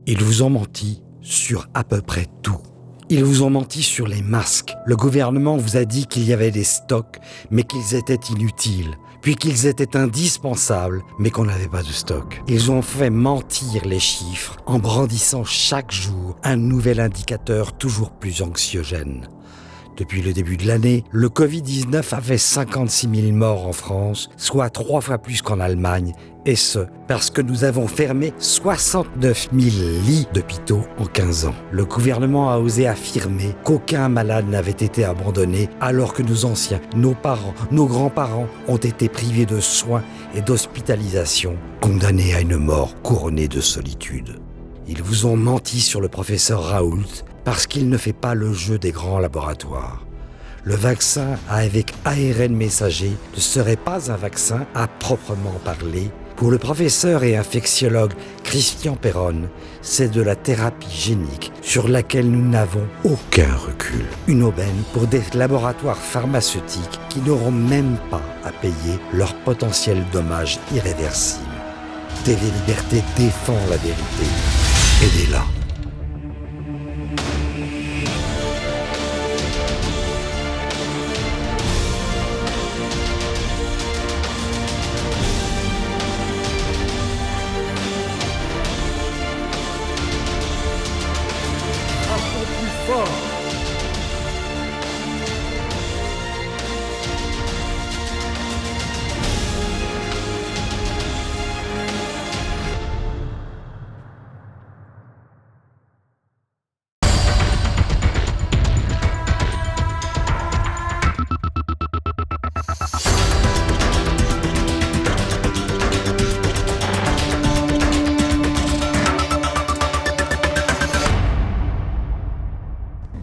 Ils vous ont menti sur à peu près tout. Ils vous ont menti sur les masques. Le gouvernement vous a dit qu'il y avait des stocks, mais qu'ils étaient inutiles. Puis qu'ils étaient indispensables, mais qu'on n'avait pas de stock. Ils ont fait mentir les chiffres en brandissant chaque jour un nouvel indicateur toujours plus anxiogène. Depuis le début de l'année, le Covid-19 a fait 56 000 morts en France, soit 3 fois plus qu'en Allemagne, et ce, parce que nous avons fermé 69 000 lits d'hôpitaux en 15 ans. Le gouvernement a osé affirmer qu'aucun malade n'avait été abandonné, alors que nos anciens, nos parents, nos grands-parents ont été privés de soins et d'hospitalisation, condamnés à une mort couronnée de solitude. Ils vous ont menti sur le professeur Raoult, parce qu'il ne fait pas le jeu des grands laboratoires. Le vaccin avec ARN messager ne serait pas un vaccin à proprement parler. Pour le professeur et infectiologue Christian Perron, c'est de la thérapie génique sur laquelle nous n'avons aucun recul. Une aubaine pour des laboratoires pharmaceutiques qui n'auront même pas à payer leurs potentiels dommages irréversibles. TV Liberté défend la vérité. Aidez-la.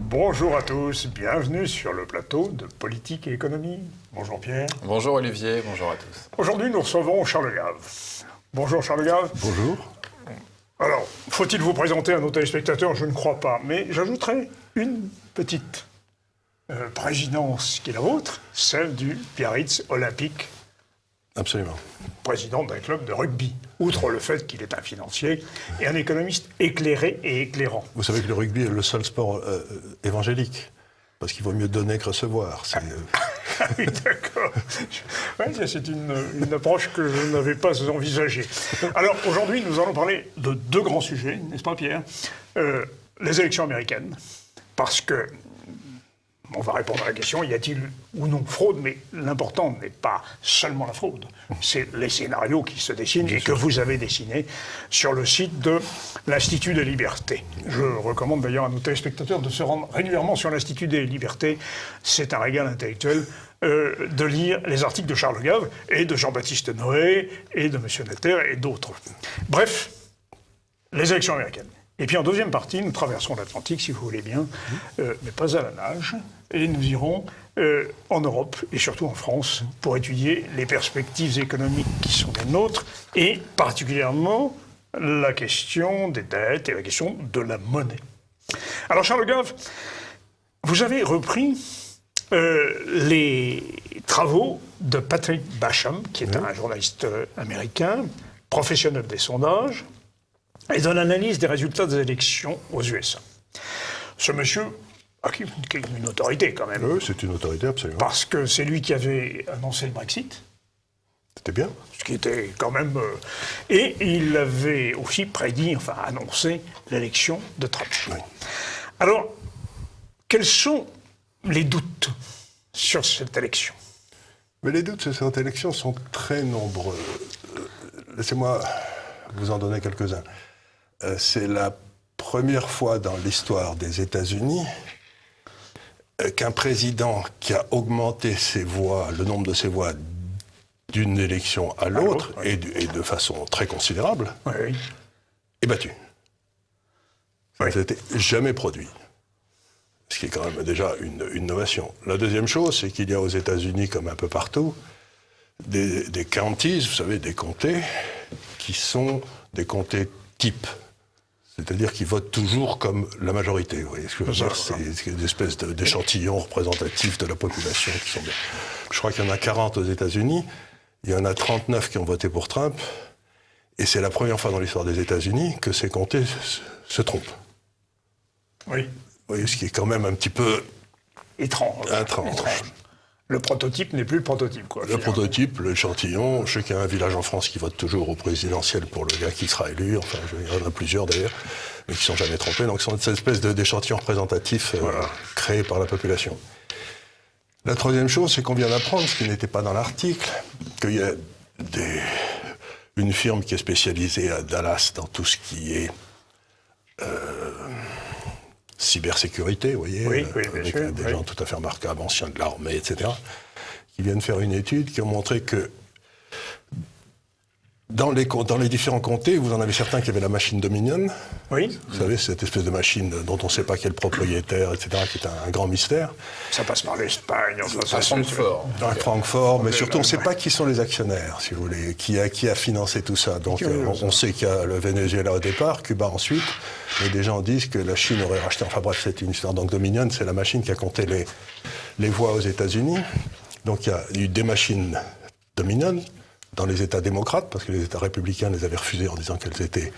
Bonjour à tous, bienvenue sur le plateau de Politique et Économie. Bonjour Pierre. Bonjour Olivier, bonjour à tous. Aujourd'hui, nous recevons Charles Gave. Bonjour Charles Gave. Bonjour. Alors, faut-il vous présenter à nos téléspectateurs? Je ne crois pas, mais j'ajouterai une petite présidence qui est la vôtre, celle du Biarritz Olympique. Absolument. Président d'un club de rugby, outre le fait qu'il est un financier et un économiste éclairé et éclairant. Vous savez que le rugby est le seul sport évangélique, parce qu'il vaut mieux donner que recevoir. Ah oui, d'accord. Ouais, c'est une approche que je n'avais pas envisagée. Alors, aujourd'hui, nous allons parler de deux grands sujets, n'est-ce pas, Pierre? Les élections américaines, parce que on va répondre à la question, y a-t-il ou non fraude? Mais l'important n'est pas seulement la fraude, c'est les scénarios qui se dessinent et que vous avez dessinés sur le site de l'Institut des Libertés. Je recommande d'ailleurs à nos téléspectateurs de se rendre régulièrement sur l'Institut des Libertés. C'est un régal intellectuel de lire les articles de Charles Gave et de Jean-Baptiste Noé et de M. Netter et d'autres. Bref, les élections américaines. Et puis en deuxième partie, nous traverserons l'Atlantique, si vous voulez bien, mais pas à la nage, et nous irons en Europe et surtout en France pour étudier les perspectives économiques qui sont les nôtres et particulièrement la question des dettes et la question de la monnaie. Alors Charles Gave, vous avez repris les travaux de Patrick Basham, qui est un journaliste américain, professionnel des sondages, et de l'analyse des résultats des élections aux USA. Ce monsieur a une autorité quand même. Oui, c'est une autorité, absolument. Parce que c'est lui qui avait annoncé le Brexit. C'était bien. Ce qui était quand même... et il avait aussi prédit, enfin annoncé, l'élection de Trump. Oui. Alors, quels sont les doutes sur cette élection? Mais les doutes sur cette élection sont très nombreux. Laissez-moi vous en donner quelques-uns. C'est la première fois dans l'histoire des États-Unis qu'un président qui a augmenté ses voix, le nombre de ses voix d'une élection à l'autre, oui. et de façon très considérable, oui. est battu. Ça n'a été jamais produit. Ce qui est quand même déjà une innovation. La deuxième chose, c'est qu'il y a aux États-Unis, comme un peu partout, des counties, vous savez, des comtés, qui sont des comtés types. C'est-à-dire qu'ils votent toujours comme la majorité. Vous voyez ce que je veux dire? C'est des espèces d'échantillons représentatifs de la population qui sont bien. Je crois qu'il y en a 40 aux États-Unis, il y en a 39 qui ont voté pour Trump, Et c'est la première fois dans l'histoire des États-Unis que ces comtés se trompent. Oui. Vous voyez, ce qui est quand même un petit peu Étrange. Le prototype n'est plus le prototype, quoi. Le prototype, l'échantillon. Je sais qu'il y a un village en France qui vote toujours au présidentiel pour le gars qui sera élu. Enfin, il y en a plusieurs d'ailleurs, mais qui ne sont jamais trompés. Donc, c'est cette espèce d'échantillon représentatif créé par la population. La troisième chose, c'est qu'on vient d'apprendre, ce qui n'était pas dans l'article, qu'il y a une firme qui est spécialisée à Dallas dans tout ce qui est cybersécurité, vous voyez, avec des gens tout à fait remarquables, anciens de l'armée, etc., qui viennent faire une étude qui ont montré que dans les différents comtés, vous en avez certains qui avaient la machine Dominion. Oui. Vous savez, cette espèce de machine dont on ne sait pas qui est le propriétaire, etc., qui est un grand mystère. Ça passe par l'Espagne, À Francfort. À Francfort, mais surtout on ne sait pas qui sont les actionnaires, si vous voulez, qui a financé tout ça. Donc on sait qu'il y a le Venezuela au départ, Cuba ensuite, et des gens disent que la Chine aurait racheté, enfin bref, c'est une histoire. Donc Dominion, c'est la machine qui a compté les voix aux États-Unis. Donc il y a eu des machines Dominion dans les États démocrates, parce que les États républicains les avaient refusées en disant qu'elles étaient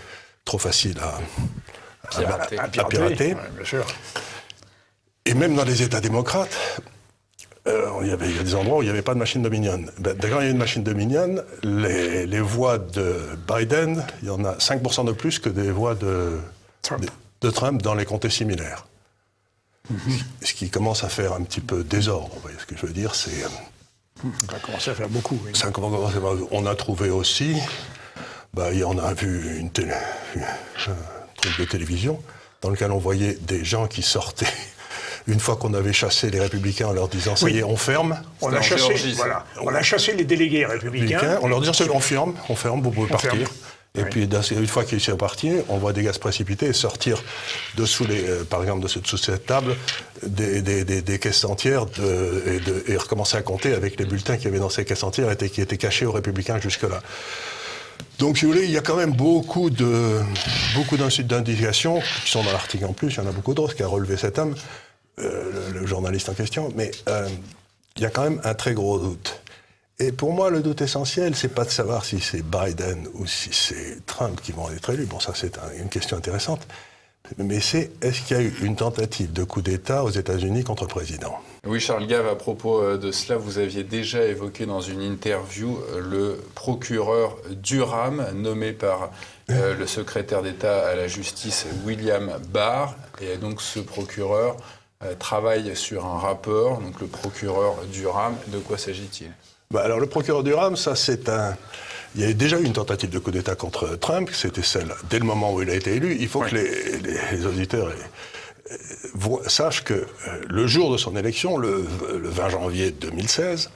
trop faciles à pirater. Ouais, bien sûr. Et même dans les États démocrates, il y a des endroits où il n'y avait pas de machine Dominion. D'ailleurs, il y a une machine Dominion, les voix de Biden, il y en a 5% de plus que des voix de Trump dans les comtés similaires. Ce qui commence à faire un petit peu désordre. Vous voyez ce que je veux dire, c'est... Ça a commencé à faire beaucoup, oui. On a trouvé aussi, on a vu un truc de télévision dans lequel on voyait des gens qui sortaient une fois qu'on avait chassé les républicains en leur disant ça y est, on ferme. On a chassé les délégués républicains. On leur dit on ferme, vous pouvez partir. Ferme. Et puis une fois qu'ils sont partis, on voit des gars se précipiter et sortir dessous par exemple dessous cette table des caisses entières et recommencer à compter avec les bulletins qu'il y avait dans ces caisses entières qui étaient cachés aux républicains jusque-là. Donc, si vous voulez, il y a quand même beaucoup d'indications qui sont dans l'article en plus. Il y en a beaucoup d'autres qui a relevé cet homme, le journaliste en question. Mais il y a quand même un très gros doute. Et pour moi, le doute essentiel, c'est pas de savoir si c'est Biden ou si c'est Trump qui vont être élus. Bon, ça, c'est une question intéressante. Mais est-ce qu'il y a eu une tentative de coup d'État aux États-Unis contre le président ? Oui, Charles Gave, à propos de cela, vous aviez déjà évoqué dans une interview le procureur Durham, nommé par le secrétaire d'État à la justice William Barr. Et donc ce procureur travaille sur un rapport, donc le procureur Durham. De quoi s'agit-il ? Alors le procureur Durham, il y a déjà eu une tentative de coup d'État contre Trump, c'était celle dès le moment où il a été élu. Il faut que les auditeurs sachent que le jour de son élection, le 20 janvier 2016,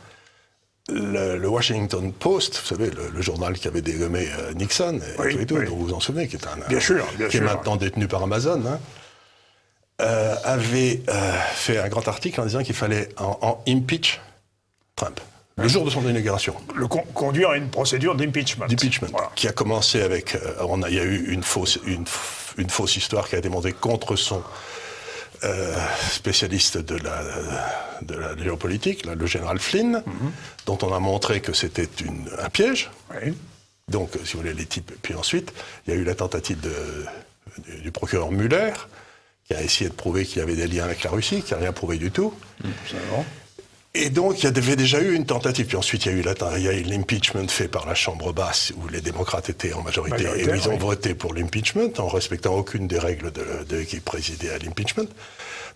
le Washington Post, vous savez, le journal qui avait dégommé Nixon, dont vous vous en souvenez, qui est maintenant détenu par Amazon, avait fait un grand article en disant qu'il fallait en impeach Trump. Le jour de son inauguration. Conduire à une procédure d'impeachment. Qui a commencé avec... il y a eu une fausse histoire qui a été montée contre son spécialiste de la géopolitique, le général Flynn, dont on a montré que c'était un piège. Oui. Donc, si vous voulez, les types... Puis ensuite, il y a eu la tentative du procureur Mueller, qui a essayé de prouver qu'il y avait des liens avec la Russie, qui n'a rien prouvé du tout. Absolument. Et donc, il y avait déjà eu une tentative. Puis ensuite, il y a eu l'impeachment fait par la Chambre basse, où les démocrates étaient en majorité et ils ont voté pour l'impeachment, en respectant aucune des règles qui présidaient à l'impeachment.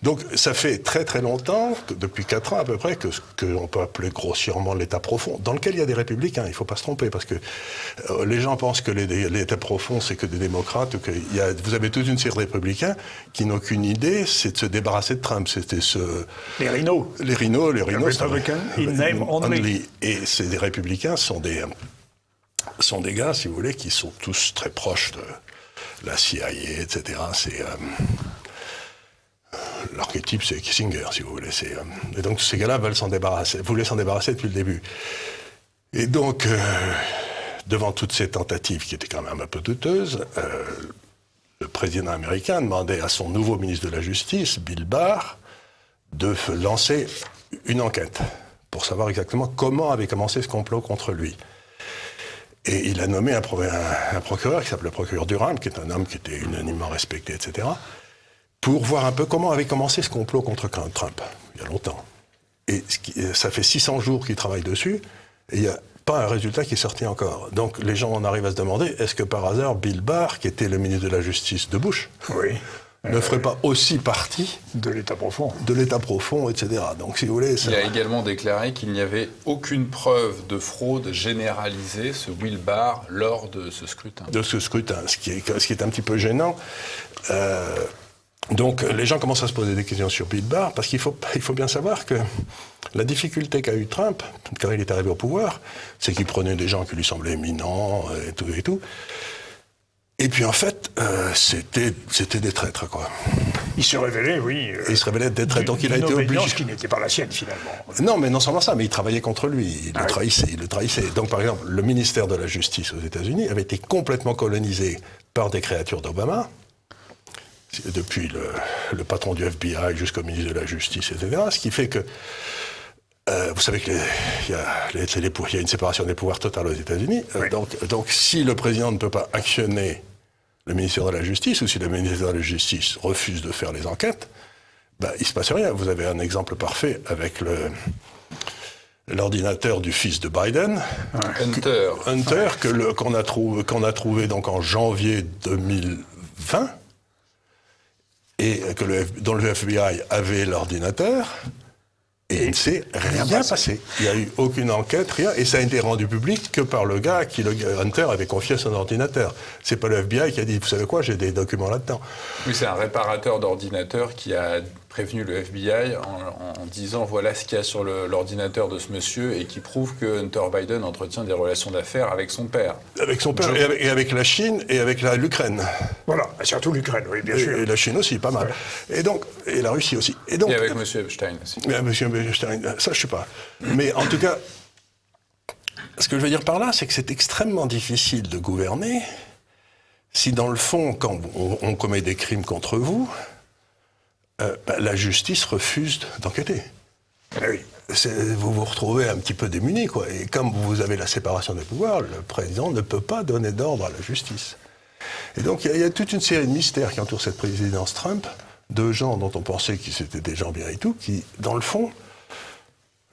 Donc, ça fait très très longtemps, depuis 4 ans à peu près, que ce qu'on peut appeler grossièrement l'État profond, dans lequel il y a des républicains, il ne faut pas se tromper, parce que les gens pensent que l'État profond, c'est que des démocrates, ou vous avez toute une série de républicains qui n'ont qu'une idée, c'est de se débarrasser de Trump. Les rhinos. Les rhinos. Republican in name only. Et ces républicains sont des gars, si vous voulez, qui sont tous très proches de la CIA, etc. L'archétype, c'est Kissinger, si vous voulez. Et donc, ces gars-là voulaient s'en débarrasser depuis le début. Et donc, devant toutes ces tentatives qui étaient quand même un peu douteuses, le président américain demandait à son nouveau ministre de la Justice, Bill Barr, de lancer une enquête pour savoir exactement comment avait commencé ce complot contre lui. Et il a nommé un procureur qui s'appelle le procureur Durham, qui est un homme qui était unanimement respecté, etc., pour voir un peu comment avait commencé ce complot contre Trump, il y a longtemps. Et ça fait 600 jours qu'il travaille dessus, et il n'y a pas un résultat qui est sorti encore. Donc les gens en arrivent à se demander, est-ce que par hasard Bill Barr, qui était le ministre de la Justice de Bush, ne ferait pas aussi partie de l'État profond. De l'État profond, etc. Donc, si vous voulez... Il a également déclaré qu'il n'y avait aucune preuve de fraude généralisée, ce Will Barr, lors de ce scrutin. De ce scrutin, ce qui est un petit peu gênant. Donc, les gens commencent à se poser des questions sur Bill Barr, parce qu'il faut bien savoir que la difficulté qu'a eu Trump, quand il est arrivé au pouvoir, c'est qu'il prenait des gens qui lui semblaient éminents, et tout et tout. Et puis en fait, c'était des traîtres, quoi. Il se révélait, oui. Il se révélait des traîtres, donc il a été obligé. Qui n'était pas la sienne, finalement. Non, mais non seulement ça, mais il travaillait contre lui. Il le trahissait. Donc par exemple, le ministère de la Justice aux États-Unis avait été complètement colonisé par des créatures d'Obama, depuis le patron du FBI jusqu'au ministre de la Justice, etc. Ce qui fait que vous savez qu'il y a une séparation des pouvoirs totale aux États-Unis. Oui. Donc, si le président ne peut pas actionner le ministère de la Justice, ou si le ministère de la Justice refuse de faire les enquêtes, il ne se passe rien. Vous avez un exemple parfait avec l'ordinateur du fils de Biden, Hunter, qu'on a trouvé donc en janvier 2020, et dont le FBI avait l'ordinateur. Et il ne s'est rien passé. Il n'y a eu aucune enquête, rien. Et ça a été rendu public que par le gars qui, Hunter, avait confié son ordinateur. C'est pas le FBI qui a dit, vous savez quoi, j'ai des documents là-dedans. Oui, c'est un réparateur d'ordinateur qui a prévenu le FBI en disant, voilà ce qu'il y a sur l'ordinateur de ce monsieur, et qui prouve que Hunter Biden entretient des relations d'affaires avec son père. Avec son père, et avec la Chine, et avec l'Ukraine. Voilà, surtout l'Ukraine, oui, bien sûr. Et la Chine aussi, pas mal. Ouais. Et la Russie aussi. Et avec M. Epstein aussi. M. Epstein, ça je sais pas. Mais en tout cas, ce que je veux dire par là, c'est que c'est extrêmement difficile de gouverner si dans le fond, quand on commet des crimes contre vous, la justice refuse d'enquêter. Oui. Vous vous retrouvez un petit peu démuni, quoi. Et comme vous avez la séparation des pouvoirs, le président ne peut pas donner d'ordre à la justice. Et donc il y a toute une série de mystères qui entourent cette présidence Trump, de gens dont on pensait qu'ils étaient des gens bien et tout, qui, dans le fond,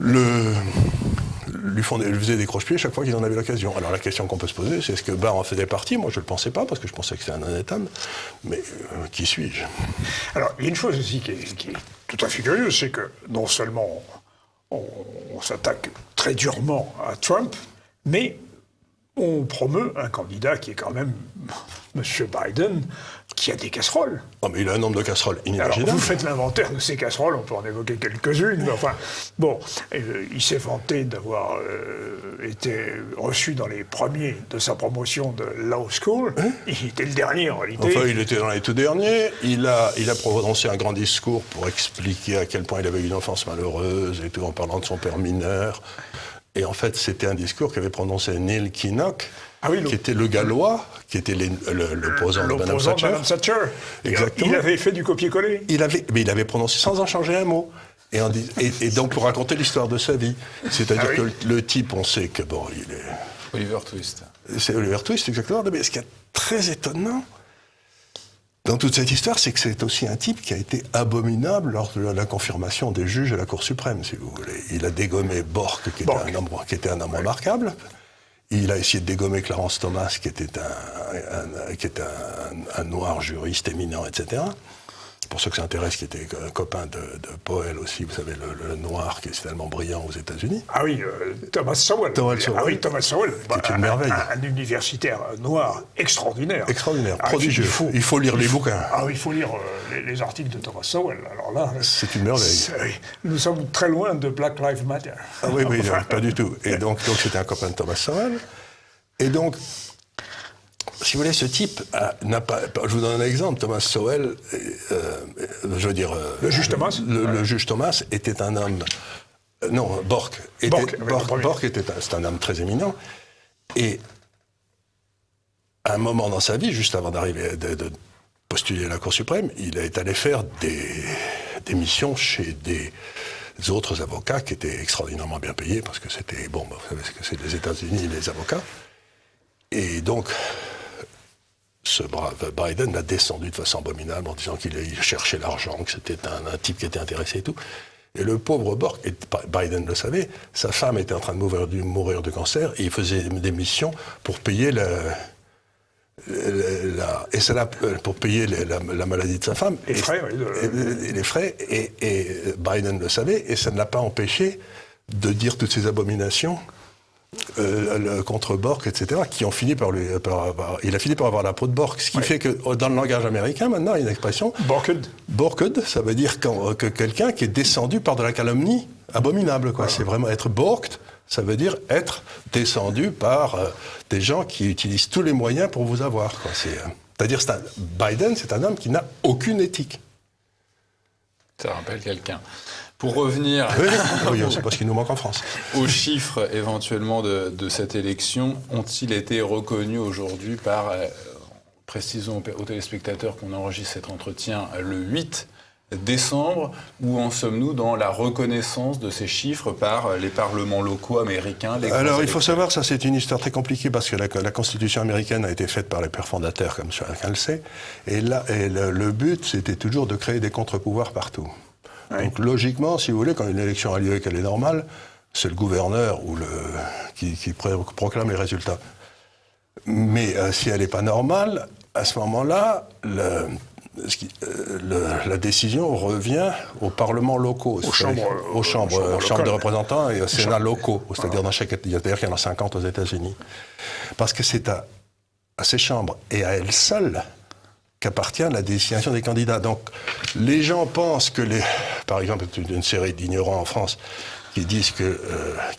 lui faisaient des croche-pieds chaque fois qu'ils en avaient l'occasion. Alors la question qu'on peut se poser, c'est est-ce que Barr en faisait partie? Moi je ne le pensais pas, parce que je pensais que c'était un honnête homme, mais qui suis-je? Alors il y a une chose aussi qui est tout à fait curieuse, c'est que non seulement on s'attaque très durement à Trump, mais on promeut un candidat qui est quand même M. Biden, qui a des casseroles. Oh, mais il a un nombre de casseroles inimaginable. Alors, vous faites l'inventaire de ces casseroles, on peut en évoquer quelques-unes, mais enfin, bon, il s'est vanté d'avoir été reçu dans les premiers de sa promotion de Law School. Il était le dernier, en réalité. Enfin, il était dans les tout derniers. Il a prononcé un grand discours pour expliquer à quel point il avait eu une enfance malheureuse et tout, en parlant de son père mineur. Et en fait, c'était un discours qu'avait prononcé Neil Kinnock, qui était le Gallois, qui était l'opposant de Mme Thatcher. Exactement. Il avait fait du copier-coller. Mais il avait prononcé sans en changer un mot. Et donc pour raconter l'histoire de sa vie. C'est-à-dire que le type, on sait que, bon, il est... Oliver Twist. C'est Oliver Twist, exactement. Mais ce qui est très étonnant dans toute cette histoire, c'est que c'est aussi un type qui a été abominable lors de la confirmation des juges à la Cour suprême, si vous voulez. Il a dégommé Bork, qui était un homme remarquable. Il a essayé de dégommer Clarence Thomas, qui était un noir juriste éminent, etc. Pour ceux que ça intéresse, qui était un copain de Powell aussi, vous savez, le noir qui est tellement brillant aux États-Unis. Ah oui, Thomas Sowell. Ah oui, Thomas Sowell. C'est une merveille. Un universitaire noir extraordinaire. Extraordinaire, prodigieux. Il faut lire les bouquins. Ah oui, il faut lire les articles de Thomas Sowell. Alors là, c'est une merveille. Nous sommes très loin de Black Lives Matter. Ah oui, pas du tout. Et donc c'était un copain de Thomas Sowell. Et donc, si vous voulez, ce type n'a pas... Je vous donne un exemple. Thomas Sowell, je veux dire... le juge Thomas. Le juge Thomas était un homme... non, Bork. Bork c'est un homme très éminent. Et à un moment dans sa vie, juste avant d'arriver de postuler à la Cour suprême, il est allé faire des missions chez des autres avocats qui étaient extraordinairement bien payés, parce que c'était... Bon, vous savez ce que c'est les États-Unis, les avocats. Et donc, ce brave Biden l'a descendu de façon abominable en disant qu'il cherchait l'argent, que c'était un type qui était intéressé et tout. Et le pauvre Bork, et Biden le savait, sa femme était en train de mourir de cancer et il faisait des missions pour payer pour payer la maladie de sa femme. Les frais, oui. Les frais, et Biden le savait, et ça ne l'a pas empêché de dire toutes ces abominations contre Bork, etc., qui ont fini par lui... il a fini par avoir la peau de Bork, ce qui fait que dans le langage américain, maintenant, il y a une expression... Borked. Borked, ça veut dire que quelqu'un qui est descendu par de la calomnie abominable, quoi. Voilà. C'est vraiment être borked, ça veut dire être descendu par des gens qui utilisent tous les moyens pour vous avoir, quoi. C'est-à-dire, Biden, c'est un homme qui n'a aucune éthique. Ça rappelle quelqu'un. Pour revenir oui, c'est pas ce qui nous manque en France. Aux chiffres éventuellement de cette élection, ont-ils été reconnus aujourd'hui par, précisons aux téléspectateurs qu'on enregistre cet entretien le 8 décembre, où en sommes-nous dans la reconnaissance de ces chiffres par les parlements locaux américains? Alors il faut savoir, ça c'est une histoire très compliquée parce que la Constitution américaine a été faite par les pères fondateurs, comme chacun le sait, et le but c'était toujours de créer des contre-pouvoirs partout. Oui. Donc logiquement, si vous voulez, quand une élection a lieu et qu'elle est normale, c'est le gouverneur qui proclame les résultats. Mais si elle n'est pas normale, à ce moment-là, la décision revient aux parlements locaux, aux chambres de représentants et aux sénats locaux, c'est-à-dire d'ailleurs qu'il y en a 50 aux États-Unis. Parce que c'est à ces chambres et à elles seules qu'appartient la désignation des candidats. Donc, les gens pensent que par exemple, une série d'ignorants en France qui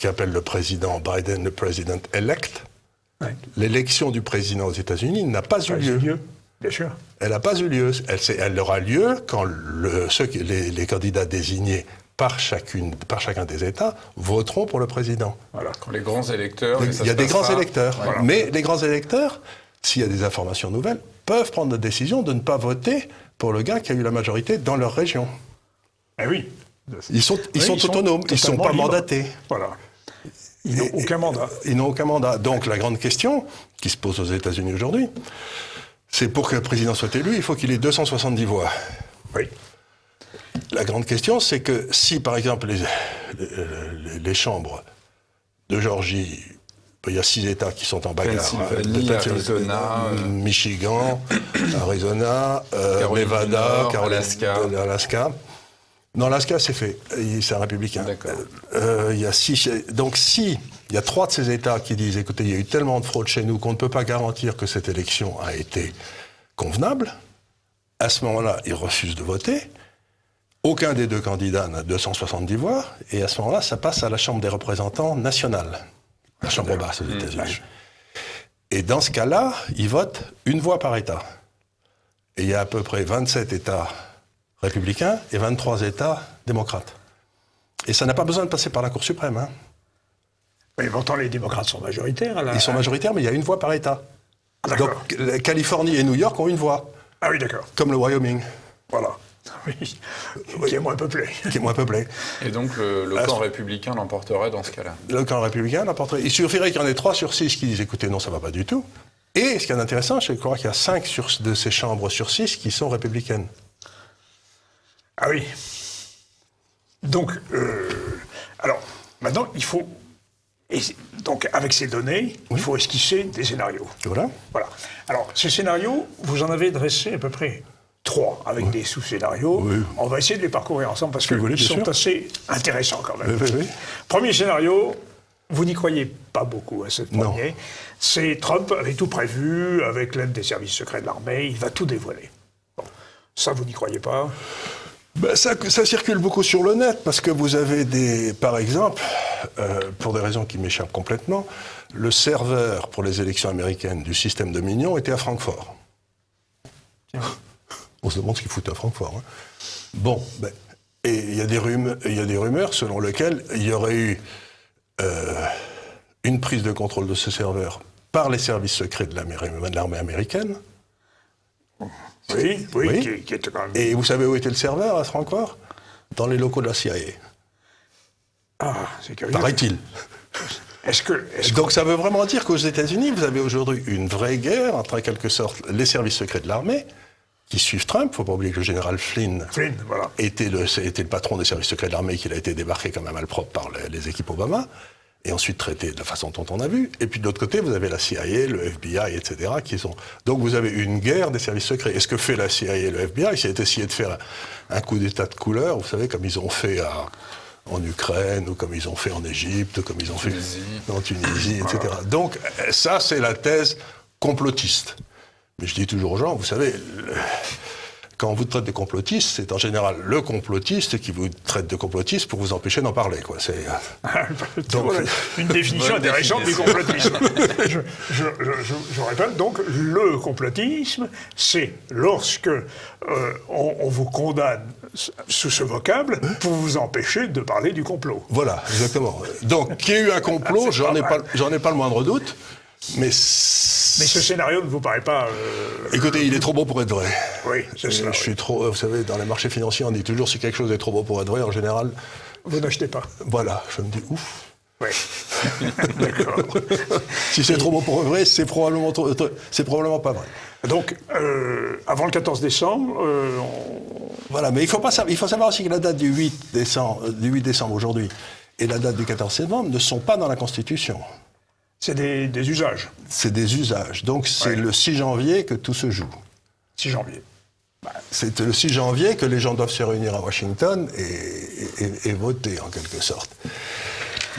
appellent le président Biden le président elect. Oui. L'élection du président aux États-Unis n'a pas eu lieu. Bien sûr. Elle n'a pas eu lieu. Elle aura lieu quand les candidats désignés par chacun des États voteront pour le président. Voilà. Quand les grands électeurs... Il y a des grands électeurs. Voilà. Mais les grands électeurs, s'il y a des informations nouvelles, peuvent prendre la décision de ne pas voter pour le gars qui a eu la majorité dans leur région. Eh oui. Ils sont autonomes, ils ne sont pas mandatés. Voilà. Ils n'ont aucun mandat. Ils n'ont aucun mandat. Donc la grande question qui se pose aux États-Unis aujourd'hui, c'est pour que le président soit élu, il faut qu'il ait 270 voix. Oui. La grande question, c'est que si, par exemple, les chambres de Géorgie, il y a 6 États qui sont en bagarre. Pennsylvanie, Arizona, Michigan, Arizona, Nevada, Alaska. Non, l'Alaska, c'est fait. C'est un républicain. D'accord. Il y a 6... Donc, si il y a 3 de ces États qui disent, écoutez, il y a eu tellement de fraude chez nous qu'on ne peut pas garantir que cette élection a été convenable, à ce moment-là, ils refusent de voter. Aucun des 2 candidats n'a 270 voix. Et à ce moment-là, ça passe à la Chambre des représentants nationale. La Chambre basse aux États-Unis. Et dans ce cas-là, ils votent 1 voix par État. Et il y a à peu près 27 États républicains et 23 États démocrates. Et ça n'a pas besoin de passer par la Cour suprême. Hein. Mais pourtant, les démocrates sont majoritaires. Ils sont majoritaires, mais il y a 1 voix par État. Ah, donc, la Californie et New York ont 1 voix. Ah oui, d'accord. Comme le Wyoming. Voilà. Oui. Qui est moins peuplé. Qui est moins peuplé. Et donc, le camp républicain l'emporterait dans ce cas-là? Le camp républicain l'emporterait. Il suffirait qu'il y en ait 3 sur 6 qui disent, écoutez, non, ça ne va pas du tout. Et ce qui est intéressant, c'est que je crois qu'il y a 5 de ces chambres sur 6 qui sont républicaines. Ah oui. Donc, alors, maintenant, il faut... donc, avec ces données, il faut esquisser des scénarios. Voilà. Alors, ces scénarios, vous en avez dressé à peu près 3, avec des sous-scénarios. Oui. On va essayer de les parcourir ensemble, parce qu'ils sont assez intéressants quand même. Oui. Premier scénario, vous n'y croyez pas beaucoup à ce premier. C'est Trump avait tout prévu, avec l'aide des services secrets de l'armée, il va tout dévoiler. Bon, ça, vous n'y croyez pas? Ça circule beaucoup sur le net, parce que vous avez par exemple, pour des raisons qui m'échappent complètement, le serveur pour les élections américaines du système Dominion était à Francfort. Tiens. On se demande ce qu'il fout à Francfort. Hein. Bon, et il y a des rumeurs selon lesquelles il y aurait eu une prise de contrôle de ce serveur par les services secrets de l'armée américaine. Oui. Qui était quand même... Et vous savez où était le serveur à Francfort? Dans les locaux de la CIA. Ah, c'est curieux. Paraît-il. Donc ça veut vraiment dire qu'aux États-Unis, vous avez aujourd'hui une vraie guerre entre, en quelque sorte, les services secrets de l'armée, qui suivent Trump. Il ne faut pas oublier que le général Flynn voilà. était le patron des services secrets de l'armée, qu'il a été débarqué comme un malpropre par les équipes Obama, et ensuite traité de la façon dont on a vu. Et puis de l'autre côté, vous avez la CIA, le FBI, etc. qui sont... Donc vous avez une guerre des services secrets. Et ce que fait la CIA et le FBI, c'est d'essayer de faire un coup d'état de couleur, vous savez, comme ils ont fait en Ukraine, ou comme ils ont fait en Égypte, ou comme ils ont fait en Tunisie, etc. Voilà. Donc ça, c'est la thèse complotiste. Mais je dis toujours aux gens, vous savez, quand on vous traite de complotiste, c'est en général le complotiste qui vous traite de complotiste pour vous empêcher d'en parler, quoi. C'est donc une définition intéressante du complotisme. je répète, donc le complotisme, c'est lorsque on vous condamne sous ce vocable pour vous empêcher de parler du complot. Voilà, exactement. Donc, qu'il y ait eu un complot, j'en ai pas le moindre doute. Mais ce scénario ne vous paraît pas... Écoutez, il est trop beau pour être vrai. Oui, c'est ça. Je suis trop... Vous savez, dans les marchés financiers, on dit toujours si quelque chose est trop beau pour être vrai, en général... Vous n'achetez pas. Voilà, je me dis ouf. Oui, d'accord. Si c'est trop beau pour être vrai, c'est probablement pas vrai. Donc, avant le 14 décembre... Voilà, mais il faut savoir aussi que la date du 8 décembre aujourd'hui et la date du 14 novembre ne sont pas dans la Constitution. C'est des usages. C'est des usages. Donc c'est le 6 janvier que tout se joue. 6 janvier. C'est le 6 janvier que les gens doivent se réunir à Washington et voter, en quelque sorte.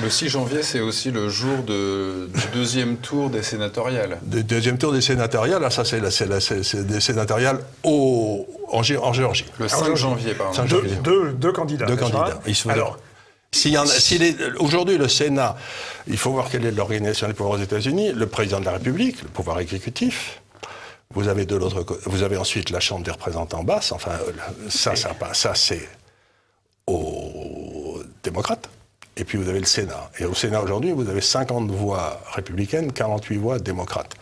Le 6 janvier, c'est aussi le jour du deuxième tour des sénatoriales. Le deuxième tour des sénatoriales, là, ça c'est des sénatoriales en Géorgie. Le 5 janvier, par exemple. Deux candidats. Deux candidats. Alors, aujourd'hui, le Sénat, il faut voir quelle est l'organisation des pouvoirs aux États-Unis. Le président de la République, le pouvoir exécutif. Vous avez de l'autre côté, vous avez ensuite la Chambre des représentants basse. Enfin, ça c'est aux démocrates. Et puis vous avez le Sénat. Et au Sénat aujourd'hui, vous avez 50 voix républicaines, 48 voix démocrates.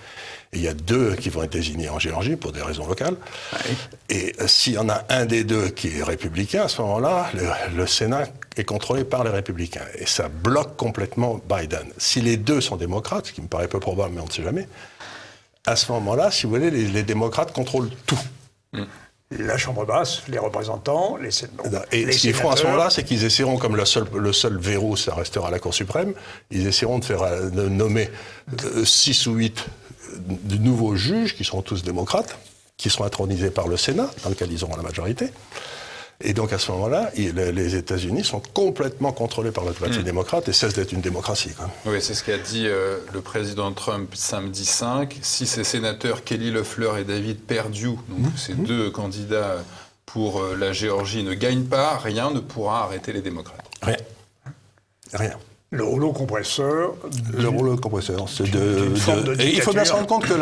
Et il y a 2 qui vont être désignés en Géorgie pour des raisons locales. Oui. Et s'il y en a un des 2 qui est républicain, à ce moment-là, le Sénat est contrôlé par les républicains. Et ça bloque complètement Biden. Si les 2 sont démocrates, ce qui me paraît peu probable, mais on ne sait jamais, à ce moment-là, si vous voulez, les démocrates contrôlent tout. La Chambre basse, les représentants, les sénateurs. Et ce qu'ils feront à ce moment-là, c'est qu'ils essaieront, comme le seul verrou, ça restera la Cour suprême, ils essaieront de nommer 6 ou 8 de nouveaux juges, qui seront tous démocrates, qui seront intronisés par le Sénat, dans lequel ils auront la majorité. Et donc à ce moment-là, les États-Unis sont complètement contrôlés par le Parti démocrate et cessent d'être une démocratie. Quoi. Oui, c'est ce qu'a dit le président Trump samedi 5. Si ces sénateurs Kelly Loeffler et David Perdue, donc ces 2 candidats pour la Géorgie, ne gagnent pas, rien ne pourra arrêter les démocrates. Rien. Le rouleau compresseur. C'est et il faut bien se rendre compte que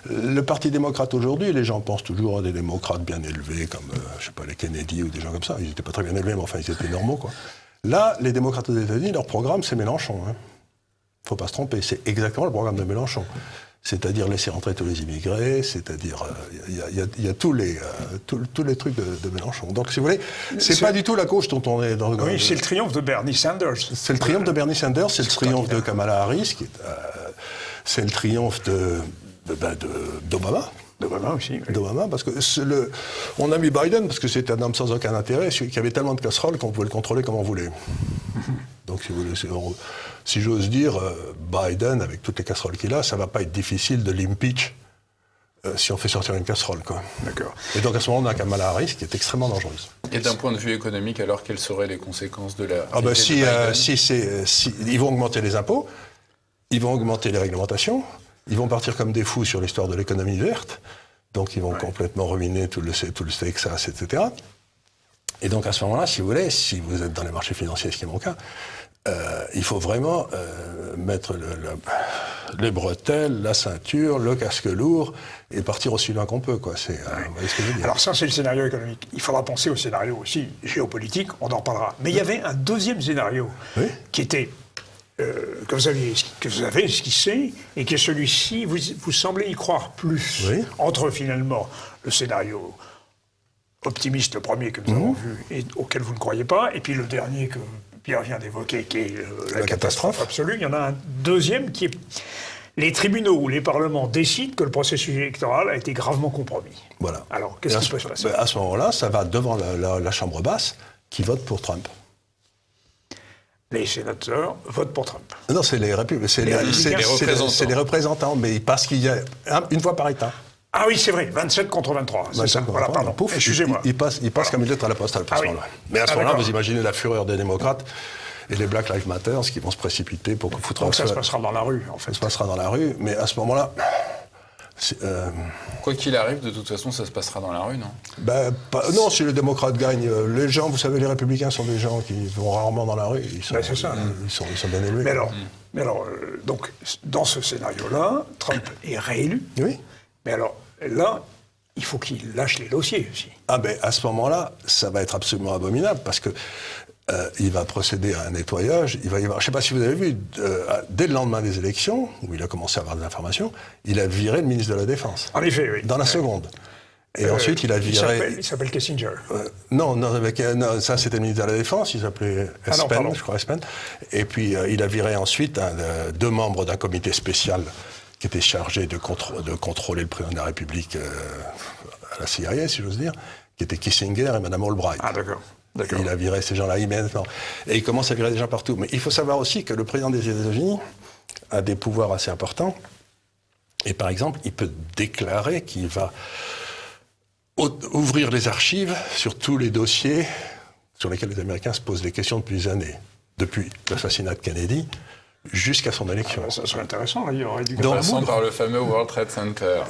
le Parti démocrate aujourd'hui, les gens pensent toujours à des démocrates bien élevés, comme, je sais pas, les Kennedy ou des gens comme ça. Ils n'étaient pas très bien élevés, mais enfin, ils étaient normaux, quoi. Là, les démocrates aux États-Unis, leur programme, c'est Mélenchon. Faut pas se tromper, c'est exactement le programme de Mélenchon. C'est-à-dire laisser rentrer tous les immigrés, c'est-à-dire il y a tous les trucs de Mélenchon. Donc, si vous voulez, c'est pas du tout la gauche dont on est dans. Oui, c'est le triomphe de Bernie Sanders. C'est le triomphe de Bernie Sanders, c'est le triomphe de Kamala Harris, c'est le triomphe d'Obama. D'Obama aussi. Oui. D'Obama, parce que on a mis Biden parce que c'était un homme sans aucun intérêt, qui avait tellement de casseroles qu'on pouvait le contrôler comme on voulait. Donc, si vous voulez, si j'ose dire, Biden, avec toutes les casseroles qu'il a, ça va pas être difficile de l'impeach si on fait sortir une casserole, quoi. D'accord. Et donc, à ce moment, on a Kamala Harris qui est extrêmement dangereuse. Et d'un point de vue économique, alors, quelles seraient les conséquences de la... ils vont augmenter les impôts, ils vont augmenter les réglementations, ils vont partir comme des fous sur l'histoire de l'économie verte, donc ils vont complètement ruiner tout le Texas, etc. Et donc, à ce moment-là, si vous voulez, si vous êtes dans les marchés financiers, ce qui est mon cas, il faut vraiment mettre les bretelles, la ceinture, le casque lourd et partir aussi loin qu'on peut, quoi. Vous voyez ce que je veux dire. Alors ça, c'est le scénario économique. Il faudra penser au scénario aussi géopolitique, on en reparlera. Mais il y avait un deuxième scénario qui était, que vous avez esquissé, et que celui-ci, vous semblez y croire plus, entre finalement le scénario optimiste, le premier que nous avons vu, et auquel vous ne croyez pas, et puis le dernier Pierre vient d'évoquer, qui est la La catastrophe absolue. Il y en a un deuxième qui est... Les tribunaux ou les parlements décident que le processus électoral a été gravement compromis. Voilà. Alors, qu'est-ce qui peut se passer? À ce moment-là, ça va devant la Chambre basse qui vote pour Trump. Les sénateurs votent pour Trump. Non, c'est les représentants, mais parce qu'il y a une voix par État. Ah oui, c'est vrai, 27 contre 23. C'est ça. Voilà, pardon. Pouf, excusez-moi. Il passe comme une lettre à la poste à ce moment-là. Mais à ce moment-là, vous imaginez la fureur des démocrates et les Black Lives Matter, qui vont se précipiter pour que foutre Donc ça se passera dans la rue, en fait. Ça se passera dans la rue, mais à ce moment-là... Quoi qu'il arrive, de toute façon, ça se passera dans la rue, non? Non, si les démocrates gagnent, les gens, vous savez, les républicains sont des gens qui vont rarement dans la rue. Ils sont, c'est ça. Ils sont bien élevés. Mais alors, donc, dans ce scénario-là, Trump est réélu. Oui. Mais alors, là, il faut qu'il lâche les dossiers aussi. Ah ben, à ce moment-là, ça va être absolument abominable, parce que il va procéder à un nettoyage. Il va y avoir, je ne sais pas si vous avez vu, dès le lendemain des élections, où il a commencé à avoir des informations, il a viré le ministre de la Défense. En effet, oui. Dans la seconde. Et ensuite, il a viré... Il s'appelle Kissinger. Non, ça c'était le ministre de la Défense, il s'appelait Espen, je crois Espen. Et puis il a viré ensuite deux membres d'un comité spécial qui était chargé de contrôler le président de la République à la CIA, si j'ose dire, qui était Kissinger et Mme Albright. Ah, d'accord. Il a viré ces gens-là immédiatement. Et il commence à virer des gens partout. Mais il faut savoir aussi que le président des États-Unis a des pouvoirs assez importants. Et par exemple, il peut déclarer qu'il va ouvrir les archives sur tous les dossiers sur lesquels les Américains se posent des questions depuis des années. Depuis l'assassinat de Kennedy jusqu'à son élection. Ça serait intéressant, là, il y aurait du... Passant par le fameux World Trade Center.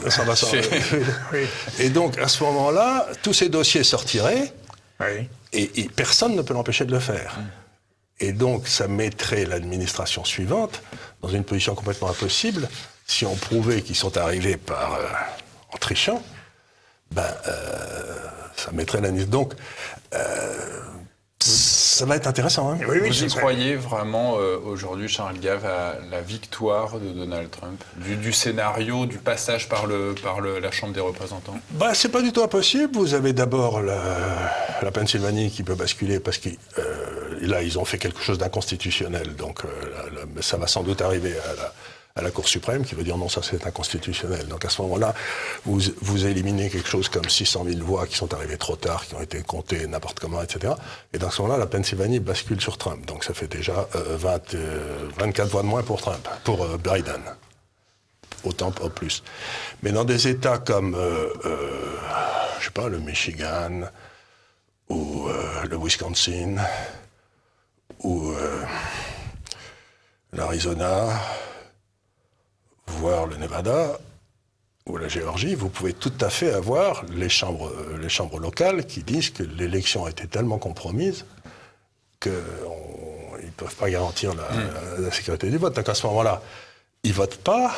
Oui. Et donc, à ce moment-là, tous ces dossiers sortiraient, oui. et personne ne peut l'empêcher de le faire. Et donc, ça mettrait l'administration suivante dans une position complètement impossible. Si on prouvait qu'ils sont arrivés en trichant, ça mettrait l'administration. Donc, ça va être intéressant. Hein. Oui, vous y croyez vraiment aujourd'hui, Charles Gave, à la victoire de Donald Trump, du scénario, du passage par la Chambre des représentants? C'est pas du tout impossible. Vous avez d'abord la Pennsylvanie qui peut basculer parce que là, ils ont fait quelque chose d'inconstitutionnel. Donc, ça va sans doute arriver à la Cour suprême qui va dire non, ça c'est inconstitutionnel. Donc à ce moment-là, vous éliminez quelque chose comme 600 000 voix qui sont arrivées trop tard, qui ont été comptées n'importe comment, etc. Et dans ce moment-là, la Pennsylvanie bascule sur Trump. Donc ça fait déjà 24 voix de moins pour Trump, pour Biden. Autant, pas plus. Mais dans des États comme, je sais pas, le Michigan, ou le Wisconsin, ou l'Arizona, voire le Nevada ou la Géorgie, vous pouvez tout à fait avoir les chambres locales qui disent que l'élection a été tellement compromise qu'ils ne peuvent pas garantir la sécurité du vote. Donc à ce moment-là, ils ne votent pas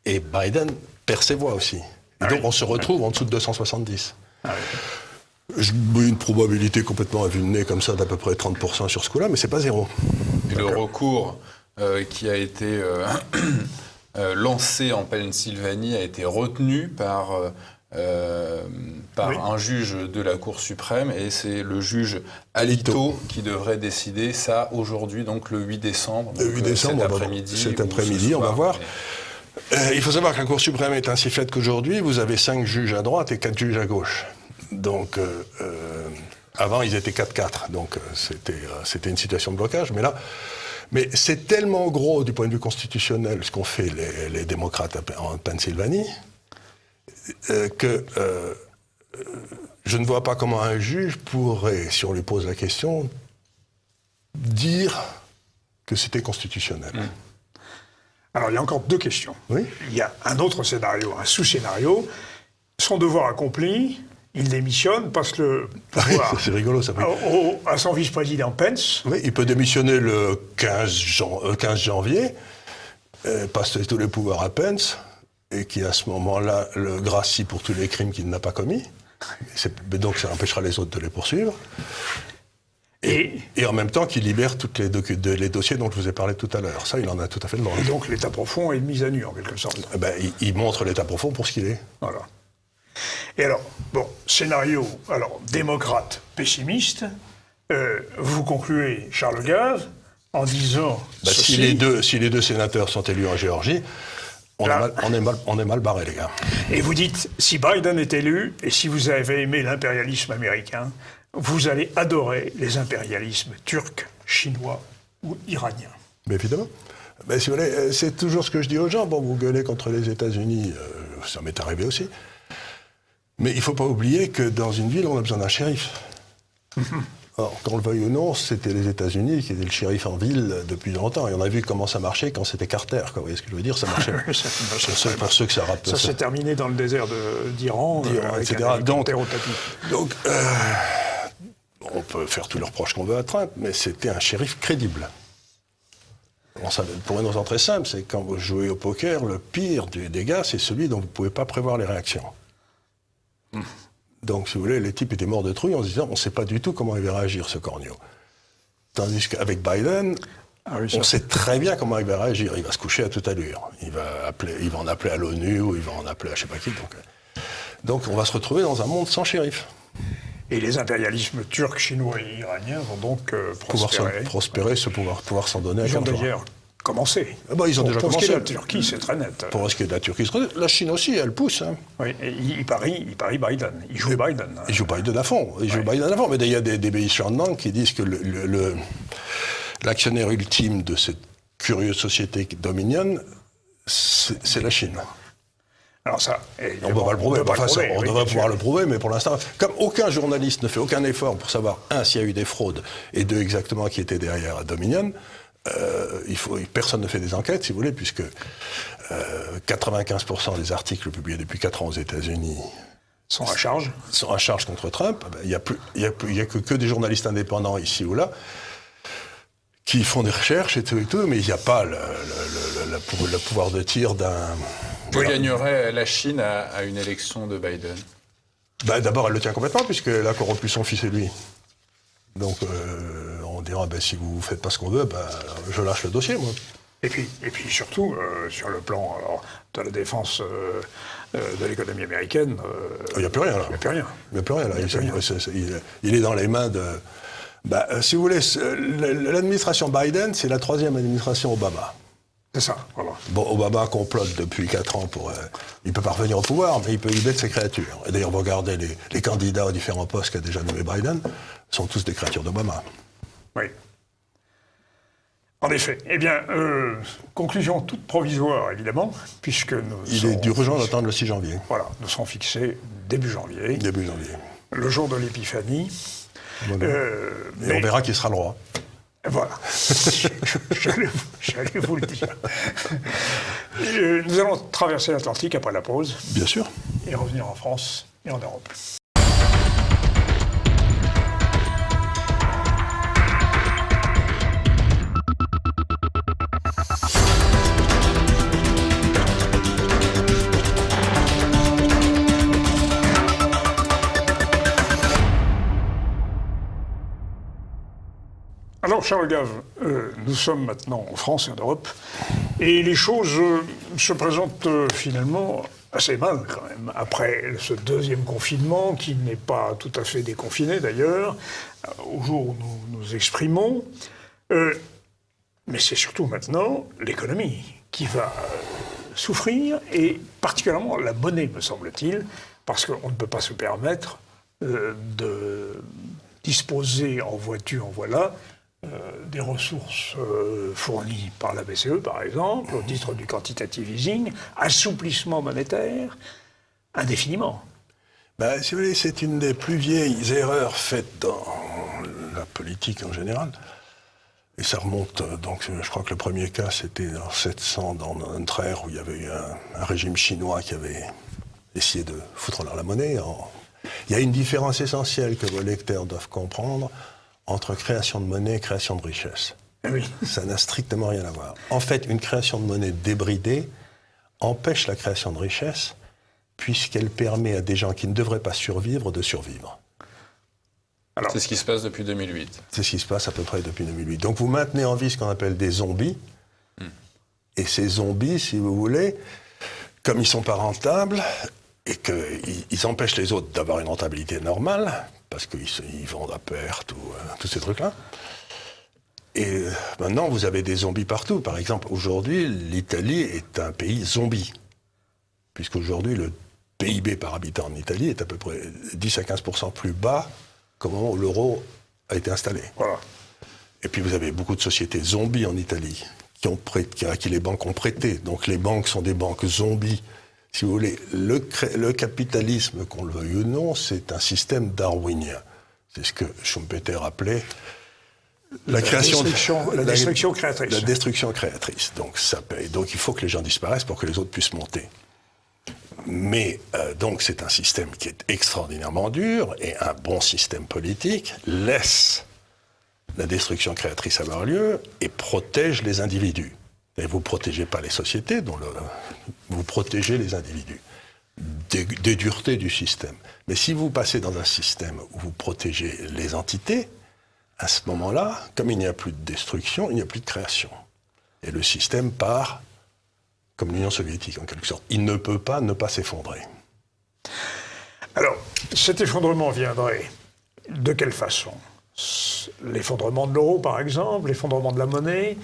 et Biden perd ses voix aussi. Et donc on se retrouve en dessous de 270. Une probabilité complètement à vue de nez comme ça d'à peu près 30% sur ce coup-là, mais c'est pas zéro. Et le recours qui a été lancé en Pennsylvanie a été retenu par un juge de la Cour suprême, et c'est le juge Alito qui devrait décider ça aujourd'hui, donc le 8 décembre. Le 8 décembre, cet après-midi, on va voir. Il faut savoir que la Cour suprême est ainsi faite qu'aujourd'hui, vous avez 5 juges à droite et 4 juges à gauche. Donc, avant, ils étaient 4-4, donc c'était une situation de blocage, mais c'est tellement gros du point de vue constitutionnel ce qu'ont fait les démocrates en Pennsylvanie que je ne vois pas comment un juge pourrait, si on lui pose la question, dire que c'était constitutionnel. Alors, il y a encore 2 questions. Oui. Il y a un autre scénario, un sous-scénario. Son devoir accompli, il démissionne, passe le pouvoir c'est rigolo, ça. À son vice-président Pence. Oui, il peut démissionner le 15 janvier, passe tous les pouvoirs à Pence, et qui à ce moment-là le gracie pour tous les crimes qu'il n'a pas commis. Donc ça empêchera les autres de les poursuivre. Et en même temps qu'il libère tous les dossiers dont je vous ai parlé tout à l'heure. Ça, il en a tout à fait le droit. Et donc l'état profond est mise à nu, en quelque sorte. Il montre l'état profond pour ce qu'il est. Voilà. Et alors, scénario, démocrate pessimiste, vous concluez, Charles Gave, en disant... si les deux sénateurs sont élus en Géorgie, on est mal barré, les gars. Et vous dites, si Biden est élu, et si vous avez aimé l'impérialisme américain, vous allez adorer les impérialismes turcs, chinois ou iraniens. Mais évidemment. Mais si vous voulez, c'est toujours ce que je dis aux gens. Bon, vous gueulez contre les États-Unis, ça m'est arrivé aussi. Mais il ne faut pas oublier que dans une ville, on a besoin d'un shérif. Or, qu'on le veuille ou non, c'était les États-Unis qui étaient le shérif en ville depuis longtemps. Et on a vu comment ça marchait quand c'était Carter. Quoi. Vous voyez ce que je veux dire? Ça marchait. Pour ceux que ça rappelle. Ça s'est terminé dans le désert d'Iran, avec etc. un hélicoptère au tapis. Donc, on peut faire tous les reproches qu'on veut à Trump, mais c'était un shérif crédible. Pour une raison très simple, c'est quand vous jouez au poker, le pire des dégâts, c'est celui dont vous ne pouvez pas prévoir les réactions. Donc, si vous voulez, les types étaient morts de trouille en se disant on ne sait pas du tout comment il va réagir, ce corneau. Tandis qu'avec Biden, on sait très bien comment il va réagir. Il va se coucher à toute allure. Il va en appeler à l'ONU ou il va en appeler à je ne sais pas qui. Donc, on va se retrouver dans un monde sans shérif. Et les impérialismes turcs, chinois et iraniens vont donc prospérer. pouvoir s'en donner à Ils ont quel jour. d'ailleurs commencé. Ils ont déjà pour commencé. Pour ce qui est de la Turquie, c'est très net. Pour ce qui est de la Turquie, la Chine aussi, elle pousse. Hein. Oui, et il parie Biden. Il joue Biden. Il joue Biden à fond. Mais il y a des Béis-Chandang qui disent que l'actionnaire ultime de cette curieuse société dominienne, c'est la Chine. Alors ça, on ne peut pas le prouver. On devrait pouvoir le prouver, mais pour l'instant, comme aucun journaliste ne fait aucun effort pour savoir, s'il y a eu des fraudes, et deux, exactement qui était derrière Dominion, personne ne fait des enquêtes, si vous voulez, puisque 95% des articles publiés depuis 4 ans aux États-Unis sont à charge. Sont à charge contre Trump. Il n'y a que des journalistes indépendants ici ou là qui font des recherches et tout, mais il n'y a pas le pouvoir de tir d'un... Vous gagnerez la Chine à une élection de Biden? D'abord, elle le tient complètement, puisqu'elle a corrompu son fils et lui. Donc, on dira, si vous ne faites pas ce qu'on veut, je lâche le dossier, moi. Et puis surtout, sur le plan de la défense de l'économie américaine... il n'y a plus rien, là. Il n'y a plus rien. Il n'y a plus rien, là. Il est dans les mains de... si vous voulez, l'administration Biden, c'est la 3e administration Obama. C'est ça, voilà. Bon, Obama complote depuis 4 ans pour... il ne peut pas revenir au pouvoir, mais il peut y mettre ses créatures. Et d'ailleurs, vous regardez les candidats aux différents postes qu'a déjà nommé Biden, sont tous des créatures d'Obama. Oui. En effet. Eh bien, conclusion toute provisoire, évidemment, puisque il est urgent d'attendre le 6 janvier. Voilà, nous sommes fixés début janvier. Début janvier. Le jour de l'épiphanie. Voilà. Et on verra qui sera le roi. Voilà, j'allais vous le dire. Nous allons traverser l'Atlantique après la pause. Bien sûr. Et revenir en France et en Europe. Alors, Charles Gave, nous sommes maintenant en France et en Europe, et les choses se présentent finalement assez mal quand même, après ce deuxième confinement, qui n'est pas tout à fait déconfiné d'ailleurs, au jour où nous nous exprimons. Mais c'est surtout maintenant l'économie qui va souffrir, et particulièrement la monnaie, me semble-t-il, parce qu'on ne peut pas se permettre de disposer en voiture, des ressources fournies par la BCE, par exemple, au titre du quantitative easing, assouplissement monétaire, indéfiniment. Si vous voulez, c'est une des plus vieilles erreurs faites dans la politique en général. Et ça remonte, donc je crois que le premier cas, c'était en 700, dans notre ère, où il y avait eu un régime chinois qui avait essayé de foutre en l'air la monnaie. Il y a une différence essentielle que vos lecteurs doivent comprendre entre création de monnaie et création de richesse. Oui. Ça n'a strictement rien à voir. En fait, une création de monnaie débridée empêche la création de richesse, puisqu'elle permet à des gens qui ne devraient pas survivre de survivre. Alors, c'est ce qui se passe depuis 2008. C'est ce qui se passe à peu près depuis 2008. Donc vous maintenez en vie ce qu'on appelle des zombies. Et ces zombies, si vous voulez, comme ils ne sont pas rentables et qu'ils empêchent les autres d'avoir une rentabilité normale, parce qu'ils vendent à perte, ou tous ces trucs-là. Et maintenant, vous avez des zombies partout. Par exemple, aujourd'hui, l'Italie est un pays zombie. Puisqu'aujourd'hui, le PIB par habitant en Italie est à peu près 10 à 15% plus bas qu'au moment où l'euro a été installé. Voilà. Et puis vous avez beaucoup de sociétés zombies en Italie, à qui les banques ont prêté. Donc les banques sont des banques zombies. Si vous voulez, le capitalisme, qu'on le veuille ou non, c'est un système darwinien. C'est ce que Schumpeter appelait la destruction créatrice. La destruction créatrice. Donc ça paye. Donc il faut que les gens disparaissent pour que les autres puissent monter. Mais donc c'est un système qui est extraordinairement dur, et un bon système politique laisse la destruction créatrice avoir lieu et protège les individus. Et vous ne protégez pas les sociétés, vous protégez les individus des duretés du système. Mais si vous passez dans un système où vous protégez les entités, à ce moment-là, comme il n'y a plus de destruction, il n'y a plus de création. Et le système part comme l'Union soviétique, en quelque sorte. Il ne peut pas ne pas s'effondrer. Alors, cet effondrement viendrait de quelle façon ? L'effondrement de l'euro, par exemple, l'effondrement de la monnaie,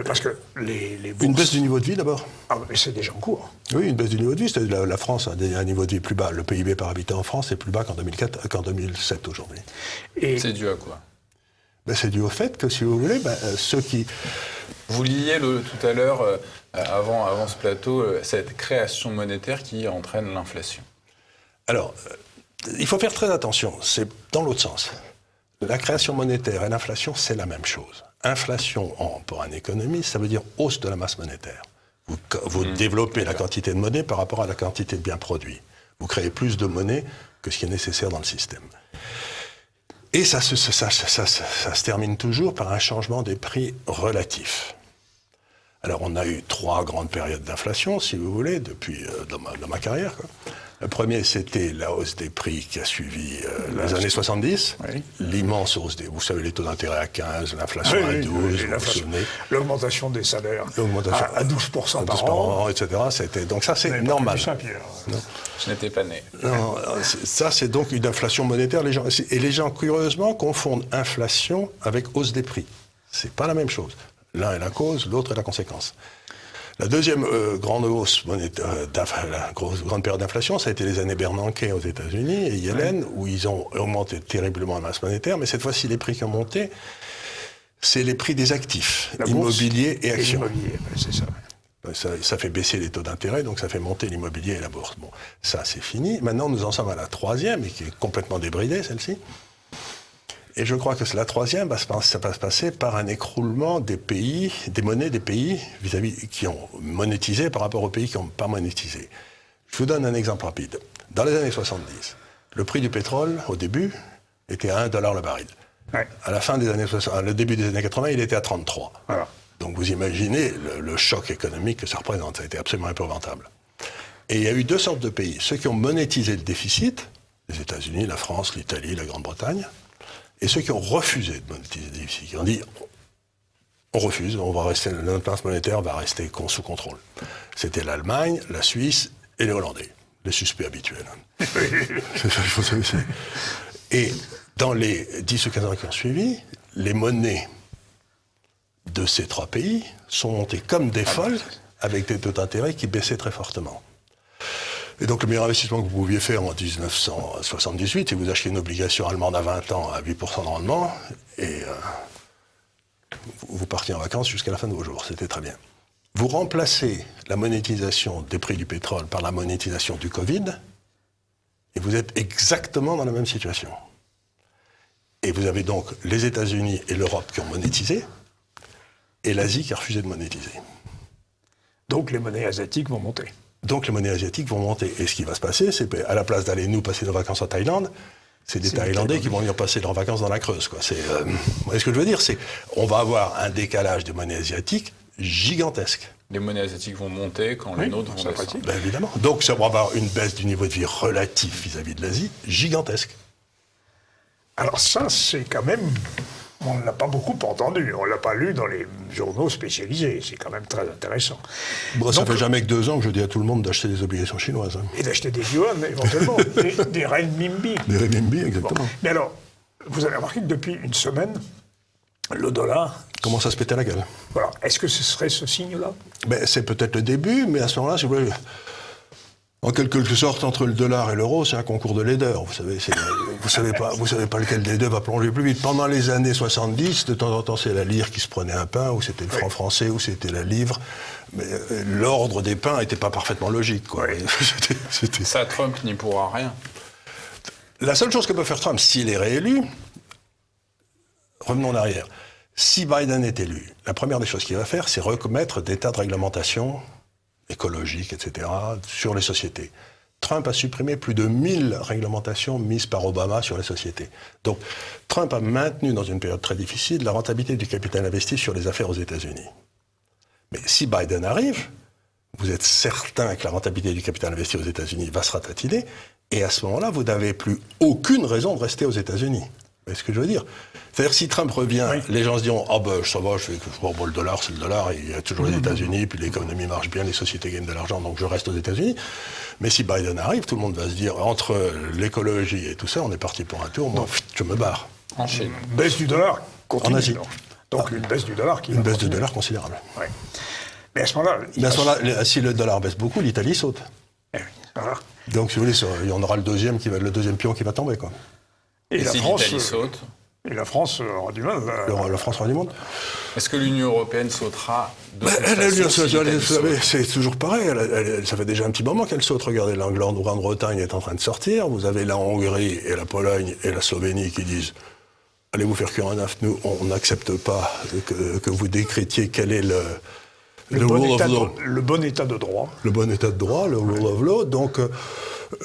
parce que les bourses... Une baisse du niveau de vie, d'abord. Ah, mais c'est déjà en cours. Oui, une baisse du niveau de vie. La France a un niveau de vie plus bas. Le PIB par habitant en France est plus bas qu'en 2007 aujourd'hui. Et c'est dû à quoi ? C'est dû au fait que, si vous voulez, ceux qui... Vous liez tout à l'heure, avant ce plateau, cette création monétaire qui entraîne l'inflation. Alors, il faut faire très attention. C'est dans l'autre sens. La création monétaire et l'inflation, c'est la même chose. Inflation, pour un économiste, ça veut dire hausse de la masse monétaire. Vous développez la quantité de monnaie par rapport à la quantité de biens produits. Vous créez plus de monnaie que ce qui est nécessaire dans le système. Et ça se termine toujours par un changement des prix relatifs. Alors, on a eu 3 grandes périodes d'inflation, si vous voulez, depuis dans ma carrière, quoi. Le premier, c'était la hausse des prix qui a suivi les années 70. Oui. L'immense hausse vous savez, les taux d'intérêt à 15, l'inflation à 12, l'augmentation des salaires à 12% par an, etc. Donc ça, c'est normal. Je n'étais pas né. Non, ça, c'est donc une inflation monétaire. Les gens, curieusement, confondent inflation avec hausse des prix. C'est pas la même chose. L'un est la cause, l'autre est la conséquence. La deuxième grande hausse monétaire, la grande période d'inflation, ça a été les années Bernanke aux États-Unis et Yellen, où ils ont augmenté terriblement la masse monétaire, mais cette fois-ci, les prix qui ont monté, c'est les prix des actifs, immobiliers et actions. C'est ça. Ça fait baisser les taux d'intérêt, donc ça fait monter l'immobilier et la bourse. Bon, ça, c'est fini. Maintenant, nous en sommes à la troisième, et qui est complètement débridée, celle-ci. Et je crois que la troisième, ça va se passer par un écroulement des pays, des monnaies des pays qui ont monétisé par rapport aux pays qui n'ont pas monétisé. Je vous donne un exemple rapide. Dans les années 70, le prix du pétrole, au début, était à $1 le baril. Ouais. À la fin des années 60, le début des années 80, il était à 33. Voilà. Donc vous imaginez le choc économique que ça représente. Ça a été absolument épouvantable. Et il y a eu 2 sortes de pays. Ceux qui ont monétisé le déficit, les États-Unis, la France, l'Italie, la Grande-Bretagne, et ceux qui ont refusé de monétiser le déficit, qui ont dit on refuse, notre masse monétaire va rester sous contrôle. C'était l'Allemagne, la Suisse et les Hollandais, les suspects habituels. Et dans les 10 ou 15 ans qui ont suivi, les monnaies de ces 3 pays sont montées comme des folles, avec des taux d'intérêt qui baissaient très fortement. Et donc le meilleur investissement que vous pouviez faire en 1978, c'est que vous achetiez une obligation allemande à 20 ans à 8% de rendement, et vous partiez en vacances jusqu'à la fin de vos jours. C'était très bien. Vous remplacez la monétisation des prix du pétrole par la monétisation du Covid, et vous êtes exactement dans la même situation. Et vous avez donc les États-Unis et l'Europe qui ont monétisé, et l'Asie qui a refusé de monétiser. Donc les monnaies asiatiques vont monter. Donc les monnaies asiatiques vont monter. Et ce qui va se passer, c'est qu'à la place d'aller nous passer nos vacances en Thaïlande, c'est des Thaïlandais qui vont venir passer leurs vacances dans la Creuse, quoi. Vous voyez ce que je veux dire ? On va avoir un décalage des monnaies asiatiques gigantesque. Les monnaies asiatiques vont monter quand les nôtres vont descendre. Ben évidemment. Donc ça va avoir une baisse du niveau de vie relatif vis-à-vis de l'Asie gigantesque. Alors ça, c'est quand même on ne l'a pas beaucoup entendu, on ne l'a pas lu dans les journaux spécialisés, c'est quand même très intéressant. Bon, ça fait jamais que 2 ans que je dis à tout le monde d'acheter des obligations chinoises. Hein. Et d'acheter des yuan, éventuellement, des renminbi. Des renminbi, exactement. Bon. Mais alors, vous avez remarqué que depuis une semaine, le dollar... Commence à se péter la gueule. Voilà. Est-ce que ce serait ce signe-là? Ben, c'est peut-être le début, mais à ce moment-là, si vous voulez... En quelque sorte, entre le dollar et l'euro, c'est un concours de laideur. Vous savez pas lequel des deux va plonger plus vite. Pendant les années 70, de temps en temps, c'est la lire qui se prenait un pain, ou c'était le franc français, ou c'était la livre. Mais l'ordre des pains n'était pas parfaitement logique, quoi. C'était... Ça, Trump n'y pourra rien. La seule chose que peut faire Trump, s'il est réélu, revenons en arrière. Si Biden est élu, la première des choses qu'il va faire, c'est remettre des tas de réglementations écologiques, etc., sur les sociétés. Trump a supprimé plus de 1000 réglementations mises par Obama sur les sociétés. Donc, Trump a maintenu, dans une période très difficile, la rentabilité du capital investi sur les affaires aux États-Unis. Mais si Biden arrive, vous êtes certain que la rentabilité du capital investi aux États-Unis va se ratatiner, et à ce moment-là, vous n'avez plus aucune raison de rester aux États-Unis. Vous voyez ce que je veux dire? C'est-à-dire, si Trump revient, oui, les gens se diront « Ah ben, ça va, le dollar, c'est le dollar, il y a toujours les États-Unis, puis l'économie marche bien, les sociétés gagnent de l'argent, donc je reste aux États-Unis. » Mais si Biden arrive, tout le monde va se dire « Entre l'écologie et tout ça, on est parti pour un tour, moi, je me barre. » En Chine. Une baisse du dollar continue. En Asie. Donc une baisse du dollar qui Une baisse du dollar considérable. Oui. Mais à ce moment-là... si le dollar baisse beaucoup, l'Italie saute. Eh oui, voilà. Donc, si vous voulez, il y en aura le deuxième pion qui va tomber, quoi. Et si l'Italie saute? Et la France aura du mal. La France aura du monde. Est-ce que l'Union européenne sautera de cette façon? C'est toujours pareil. Ça fait déjà un petit moment qu'elle saute. Regardez, la Grande-Bretagne est en train de sortir. Vous avez la Hongrie et la Pologne et la Slovénie qui disent « Allez vous faire cuire un œuf. Nous, on n'accepte pas que vous décrétiez quel est le bon état de droit. Le bon état de droit, le rule of law. Donc,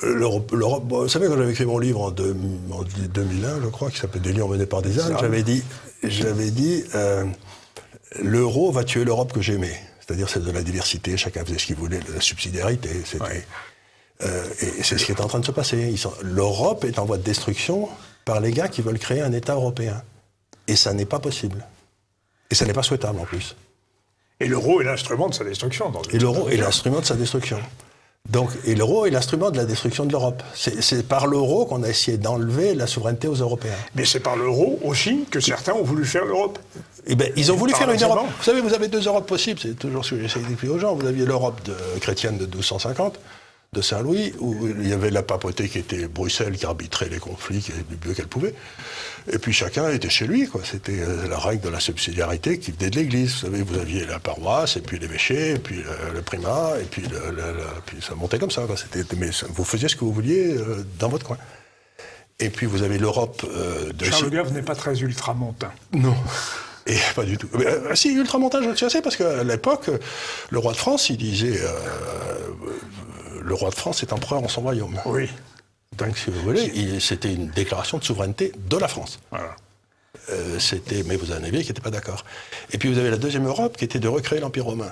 l'Europe, vous savez, quand j'avais écrit mon livre en 2001, je crois, qui s'appelait « Des lions menés par des ânes », j'avais dit l'euro va tuer l'Europe que j'aimais. C'est-à-dire celle de la diversité, chacun faisait ce qu'il voulait, de la subsidiarité. Et c'est ce qui est en train de se passer. L'Europe est en voie de destruction par les gars qui veulent créer un État européen. Et ça n'est pas possible. Et ça n'est pas souhaitable, en plus. Et l'euro est l'instrument de sa destruction. Et l'euro est l'instrument de sa destruction. Donc, et l'euro est l'instrument de la destruction de l'Europe. C'est par l'euro qu'on a essayé d'enlever la souveraineté aux Européens. Mais c'est par l'euro aussi que certains ont voulu faire l'Europe. Eh bien, ils ont voulu faire une Europe. Vous savez, vous avez 2 Europes possibles, c'est toujours ce que j'essaie d'expliquer aux gens. Vous aviez l'Europe chrétienne de 1250, de Saint-Louis, où il y avait la papauté qui était Bruxelles, qui arbitrait les conflits du mieux qu'elle pouvait. Et puis chacun était chez lui, quoi. C'était la règle de la subsidiarité qui venait de l'Église. Vous savez, vous aviez la paroisse, et puis l'évêché, et puis le primat, et puis, puis ça montait comme ça, quoi. Mais vous faisiez ce que vous vouliez dans votre coin. Et puis vous avez l'Europe de... Charles de Gaulle n'est pas très ultramontain. Non. Et pas du tout. Si, ultramontain, je le suis assez, parce qu'à l'époque, le roi de France, il disait... le roi de France est empereur en son royaume. Oui. Donc, si vous voulez, c'était une déclaration de souveraineté de la France. Voilà. Mais vous en avez qui n'étaient pas d'accord. Et puis vous avez la deuxième Europe qui était de recréer l'Empire romain.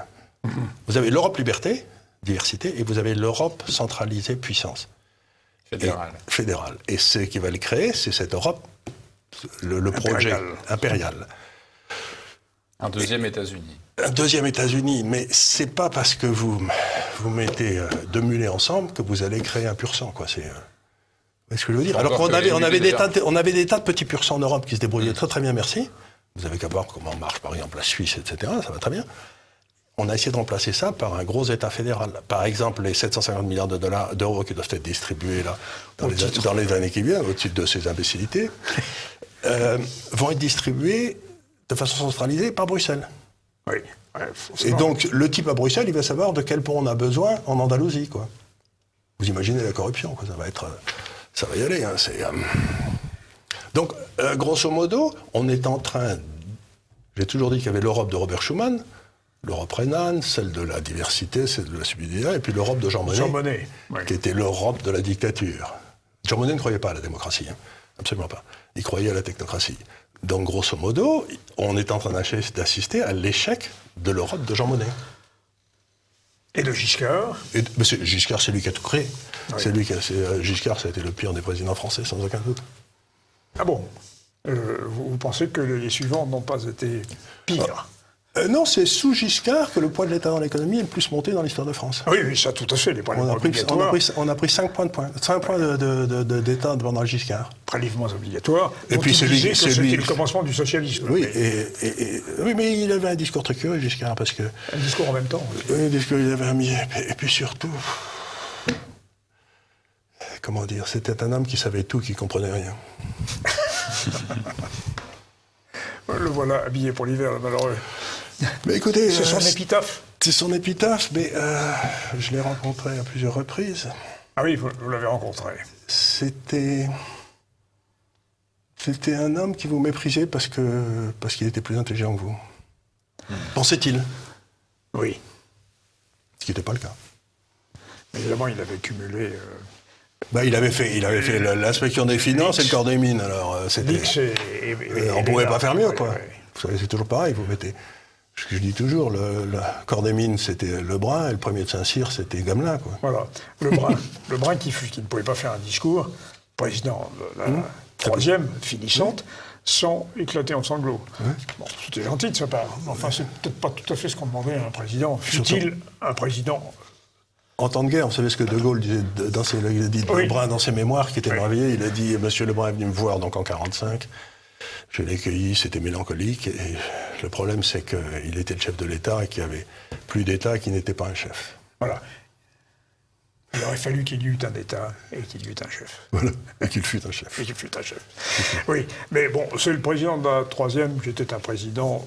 Vous avez l'Europe liberté, diversité, et vous avez l'Europe centralisée, puissance. Fédérale. Et ce qui va le créer, c'est cette Europe, le projet impérial. Un deuxième États-Unis. Un deuxième États-Unis, mais c'est pas parce que vous mettez 2 mulets ensemble que vous allez créer un pur sang, quoi. C'est... Vous voyez ce que je veux dire? Alors qu'on avait des tas de petits pur sang en Europe qui se débrouillaient très très bien, merci. Vous avez qu'à voir comment marche, par exemple, la Suisse, etc. Ça va très bien. On a essayé de remplacer ça par un gros État fédéral. Par exemple, les 750 milliards d'euros qui doivent être distribués là, dans les années qui viennent, au titre de ces imbécilités, vont être distribués de façon centralisée par Bruxelles. Oui. Et donc, le type à Bruxelles, il va savoir de quel pont on a besoin en Andalousie, quoi. Vous imaginez la corruption, quoi. Ça va y aller, hein. Donc, grosso modo, on est en train... J'ai toujours dit qu'il y avait l'Europe de Robert Schuman, l'Europe rhénane, celle de la diversité, celle de la subsidiarité, et puis l'Europe de Jean Monnet, qui était l'Europe de la dictature. Jean Monnet ne croyait pas à la démocratie, hein. Absolument pas. Il croyait à la technocratie. Donc, grosso modo, on est en train d'assister à l'échec de l'Europe de Jean Monnet. Et de Giscard Giscard, c'est lui qui a tout créé. Oui. Giscard, ça a été le pire des présidents français, sans aucun doute. Ah bon? Vous pensez que les suivants n'ont pas été pires? Non, c'est sous Giscard que le poids de l'État dans l'économie est le plus monté dans l'histoire de France. Oui, oui, ça tout à fait, les prélèvements On obligatoires. a pris 5 points d'État pendant le Giscard. Prélèvements obligatoires. Et dont puis il celui- disait que celui- c'était le commencement du socialisme. Oui, Mais oui, mais il avait un discours très curieux, Giscard, parce que... un discours en même temps. Oui, un discours, il avait un... Et puis surtout... Comment dire? C'était un homme qui savait tout, qui comprenait rien. Le voilà habillé pour l'hiver, le malheureux. Mais écoutez... C'est son épitaphe. C'est son épitaphe, mais je l'ai rencontré à plusieurs reprises. Ah oui, vous l'avez rencontré. C'était un homme qui vous méprisait parce qu'il était plus intelligent que vous. Pensait-il. Oui. Ce qui n'était pas le cas. Évidemment, il avait cumulé... Il avait fait l'inspection des finances et le corps des mines, alors c'était... l'X et on ne pouvait l'ENA. pas faire mieux, quoi. Oui, oui. Vous savez, c'est toujours pareil, vous mettez... Ce que je dis toujours, le corps des mines, c'était Lebrun, et le premier de Saint-Cyr, c'était Gamelin, quoi. Voilà. Le Brun qui ne pouvait pas faire un discours, président de la troisième, finissante, sans éclater en sanglots. Bon, c'était gentil de sa part. Mais enfin, c'est peut-être pas tout à fait ce qu'on demandait à un président. Fut-il un président... En temps de guerre, vous savez ce que De Gaulle disait il a dit de Oui. Lebrun dans ses mémoires, qui était Oui. merveilleux, il a dit « Monsieur Lebrun est venu me voir donc en 1945, je l'ai cueilli, c'était mélancolique, et le problème c'est qu'il était le chef de l'État et qu'il n'y avait plus d'État qui n'était pas un chef. Voilà. Il aurait fallu qu'il y eût un État et qu'il y eût un chef. » Voilà, et qu'il fût un chef. Et qu'il fût un chef. Oui, mais bon, c'est le président de la troisième qui était un président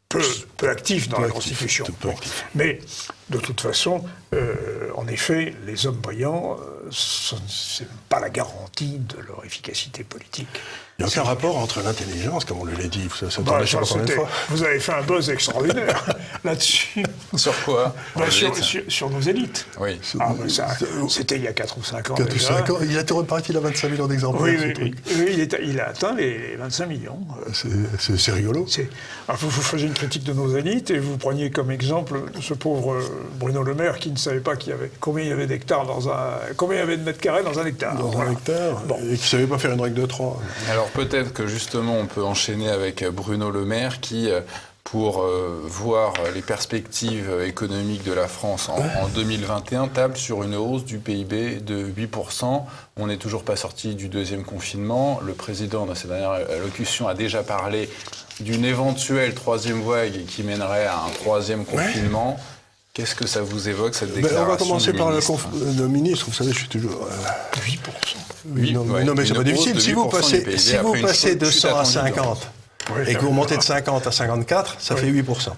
peu actif dans Peu la actif, Constitution. peu Bon. actif. Mais, de toute façon, en effet, les hommes brillants, c'est pas la garantie de leur efficacité politique. Il n'y a aucun rapport entre l'intelligence, comme on l'a dit, ça Bah, tournait ça, sur combien de c'était- fois. vous avez fait un buzz extraordinaire là-dessus. Sur quoi? Bah, Vous dites sur nos élites. Oui. Ah, mais ça, c'était il y a 4 ou 5 ans 4 ou déjà. 5 ans, il a été reparti à 25 millions d'exemplaires, Oui, ce oui, truc. oui, il a atteint les 25 millions. C'est rigolo. Alors, vous faisiez une critique de nos élites et vous preniez comme exemple ce pauvre Bruno Le Maire qui ne savait pas combien il y avait d'hectares combien il y avait de mètres carrés dans un hectare. Dans Voilà. un hectare, Bon. et qui ne savait pas faire une règle de 3. Alors peut-être que justement on peut enchaîner avec Bruno Le Maire qui, pour voir les perspectives économiques de la France en 2021, table sur une hausse du PIB de 8%. On n'est toujours pas sorti du deuxième confinement. Le président, dans sa dernière allocution, a déjà parlé d'une éventuelle troisième vague qui mènerait à un troisième confinement. Qu'est-ce que ça vous évoque, cette déclaration? On va commencer du par ministre le ministre. Vous savez, je suis toujours... 8%. Oui, non, ouais, non, mais c'est une pas difficile. hausse de Si vous 8% du passez, PIB si vous après une passez chute de 100 à attendue. 50 Oui, et que vous montez de 50 à 54, ça fait 8%.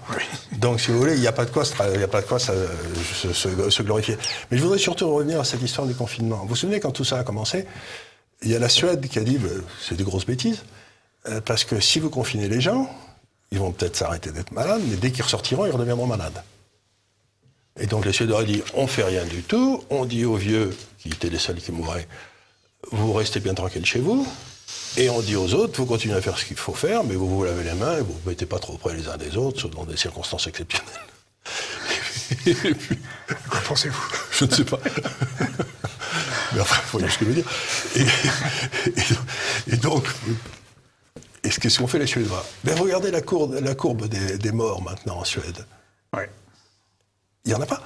Donc, si vous voulez, il n'y a pas de quoi se glorifier. Mais je voudrais surtout revenir à cette histoire du confinement. Vous vous souvenez, quand tout ça a commencé, il y a la Suède qui a dit c'est des grosses bêtises, parce que si vous confinez les gens, ils vont peut-être s'arrêter d'être malades, mais dès qu'ils ressortiront, ils redeviendront malades. Et donc les Suédois ont dit, on fait rien du tout, on dit aux vieux, qui étaient les seuls qui mouraient, vous restez bien tranquille chez vous, et on dit aux autres, vous continuez à faire ce qu'il faut faire, mais vous vous lavez les mains, et vous ne mettez pas trop près les uns des autres, sauf dans des circonstances exceptionnelles. Et puis, Qu'en pensez-vous? je ne sais pas. Mais enfin, vous voyez ce que je veux dire. Et donc, qu'est-ce qu'ont fait les Suédois? Ben, regardez la courbe des morts maintenant en Suède. Ouais. Il n'y en a pas.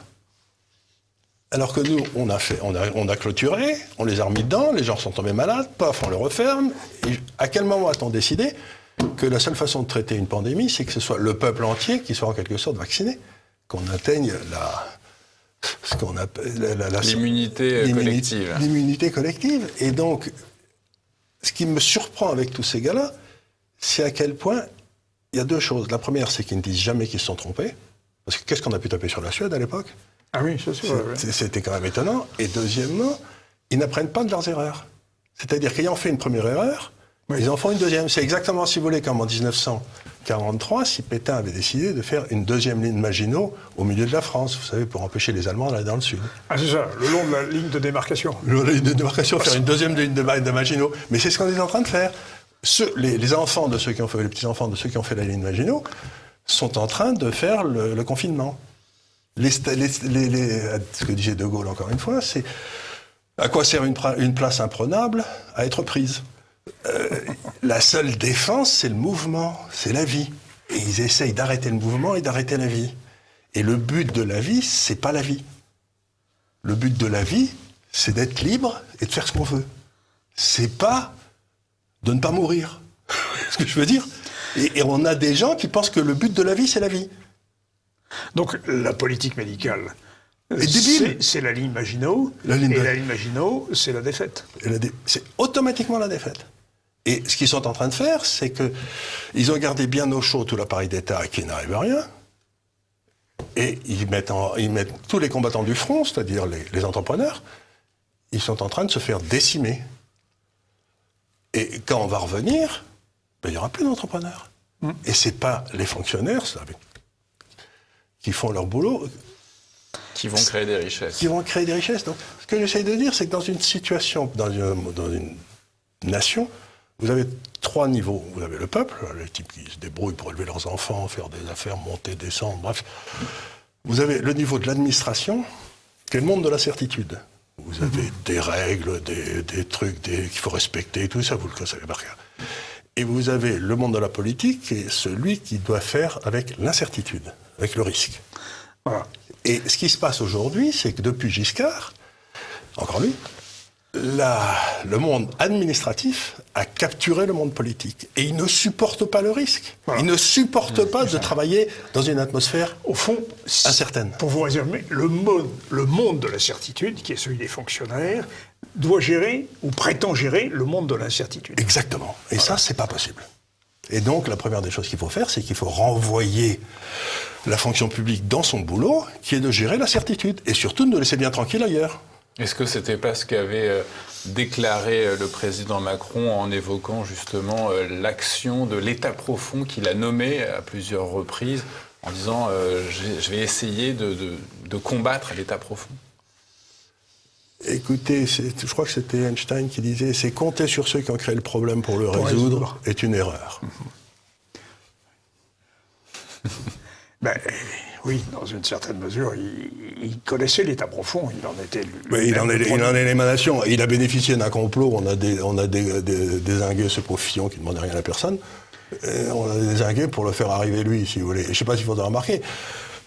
Alors que nous, on a clôturé, on les a remis dedans, les gens sont tombés malades, paf, on les referme. Et à quel moment a-t-on décidé que la seule façon de traiter une pandémie, c'est que ce soit le peuple entier qui soit en quelque sorte vacciné, qu'on atteigne ce qu'on appelle L'immunité collective. L'immunité collective. Et donc, ce qui me surprend avec tous ces gars-là, c'est à quel point il y a deux choses. La première, c'est qu'ils ne disent jamais qu'ils se sont trompés. Parce que qu'est-ce qu'on a pu taper sur la Suède à l'époque? Ah oui, ça c'est vrai. C'était quand même étonnant. Et deuxièmement, ils n'apprennent pas de leurs erreurs. C'est-à-dire qu'ayant fait une première erreur, ils en font une deuxième. C'est exactement, si vous voulez, comme en 1943, si Pétain avait décidé de faire une deuxième ligne Maginot au milieu de la France, vous savez, pour empêcher les Allemands d'aller dans le sud. Ah c'est ça, le long de la ligne de démarcation. La ligne de démarcation, faire une deuxième ligne de Maginot. Mais c'est ce qu'on est en train de faire. Les enfants de ceux qui ont fait, les petits-enfants de ceux qui ont fait la ligne Maginot sont en train de faire le confinement. Ce que disait De Gaulle, encore une fois, c'est à quoi sert une place imprenable? À être prise. La seule défense, c'est le mouvement, c'est la vie. Et ils essayent d'arrêter le mouvement et d'arrêter la vie. Et le but de la vie, c'est pas la vie. Le but de la vie, c'est d'être libre et de faire ce qu'on veut. C'est pas de ne pas mourir. C'est ce que je veux dire. Et on a des gens qui pensent que le but de la vie, c'est la vie. Donc la politique médicale, est débile. c'est la ligne Maginot, La ligne et de- la ligne Maginot, c'est la défaite. C'est automatiquement la défaite. Et ce qu'ils sont en train de faire, c'est qu'ils ont gardé bien au chaud tout l'appareil d'État qui n'arrive à rien. Et ils mettent tous les combattants du front, c'est-à-dire les entrepreneurs, ils sont en train de se faire décimer. Et quand on va revenir, ben, il n'y aura plus d'entrepreneurs. Et ce n'est pas les fonctionnaires qui font leur boulot Qui vont créer des richesses. qui vont créer des richesses. Donc, ce que j'essaie de dire, c'est que dans une situation, dans une nation, vous avez 3 niveaux. Vous avez le peuple, les types qui se débrouillent pour élever leurs enfants, faire des affaires, monter, descendre, bref. Vous avez le niveau de l'administration, qui est le monde de la certitude. Vous avez des règles, des trucs qu'il faut respecter, tout ça, vous le savez par cœur. Et vous avez le monde de la politique, qui est celui qui doit faire avec l'incertitude, avec le risque. Voilà. Et ce qui se passe aujourd'hui, c'est que depuis Giscard, encore lui, le monde administratif a capturé le monde politique. Et il ne supporte pas le risque. Voilà. Il ne supporte pas de travailler dans une atmosphère Au fond, incertaine. pour vous résumer, le monde de la certitude, qui est celui des fonctionnaires, doit gérer, ou prétend gérer, le monde de l'incertitude. Exactement. Et ça, c'est pas possible. Et donc, la première des choses qu'il faut faire, c'est qu'il faut renvoyer la fonction publique dans son boulot, qui est de gérer la certitude. Et surtout, de nous laisser bien tranquille ailleurs. Est-ce que c'était pas ce qu'avait déclaré le président Macron en évoquant justement l'action de l'État profond qu'il a nommé à plusieurs reprises en disant je vais essayer de combattre l'État profond? Écoutez, je crois que c'était Einstein qui disait « c'est compter sur ceux qui ont créé le problème pour le résoudre est une erreur ». Ben, oui, dans une certaine mesure, il connaissait l'État profond, il en était... Mais il en est l'émanation. Il a bénéficié d'un complot, on a dézingué ce pauvre Fillon qui ne demandait rien à personne. Et on a dézingué pour le faire arriver lui, si vous voulez. Et je ne sais pas si vous avez remarqué,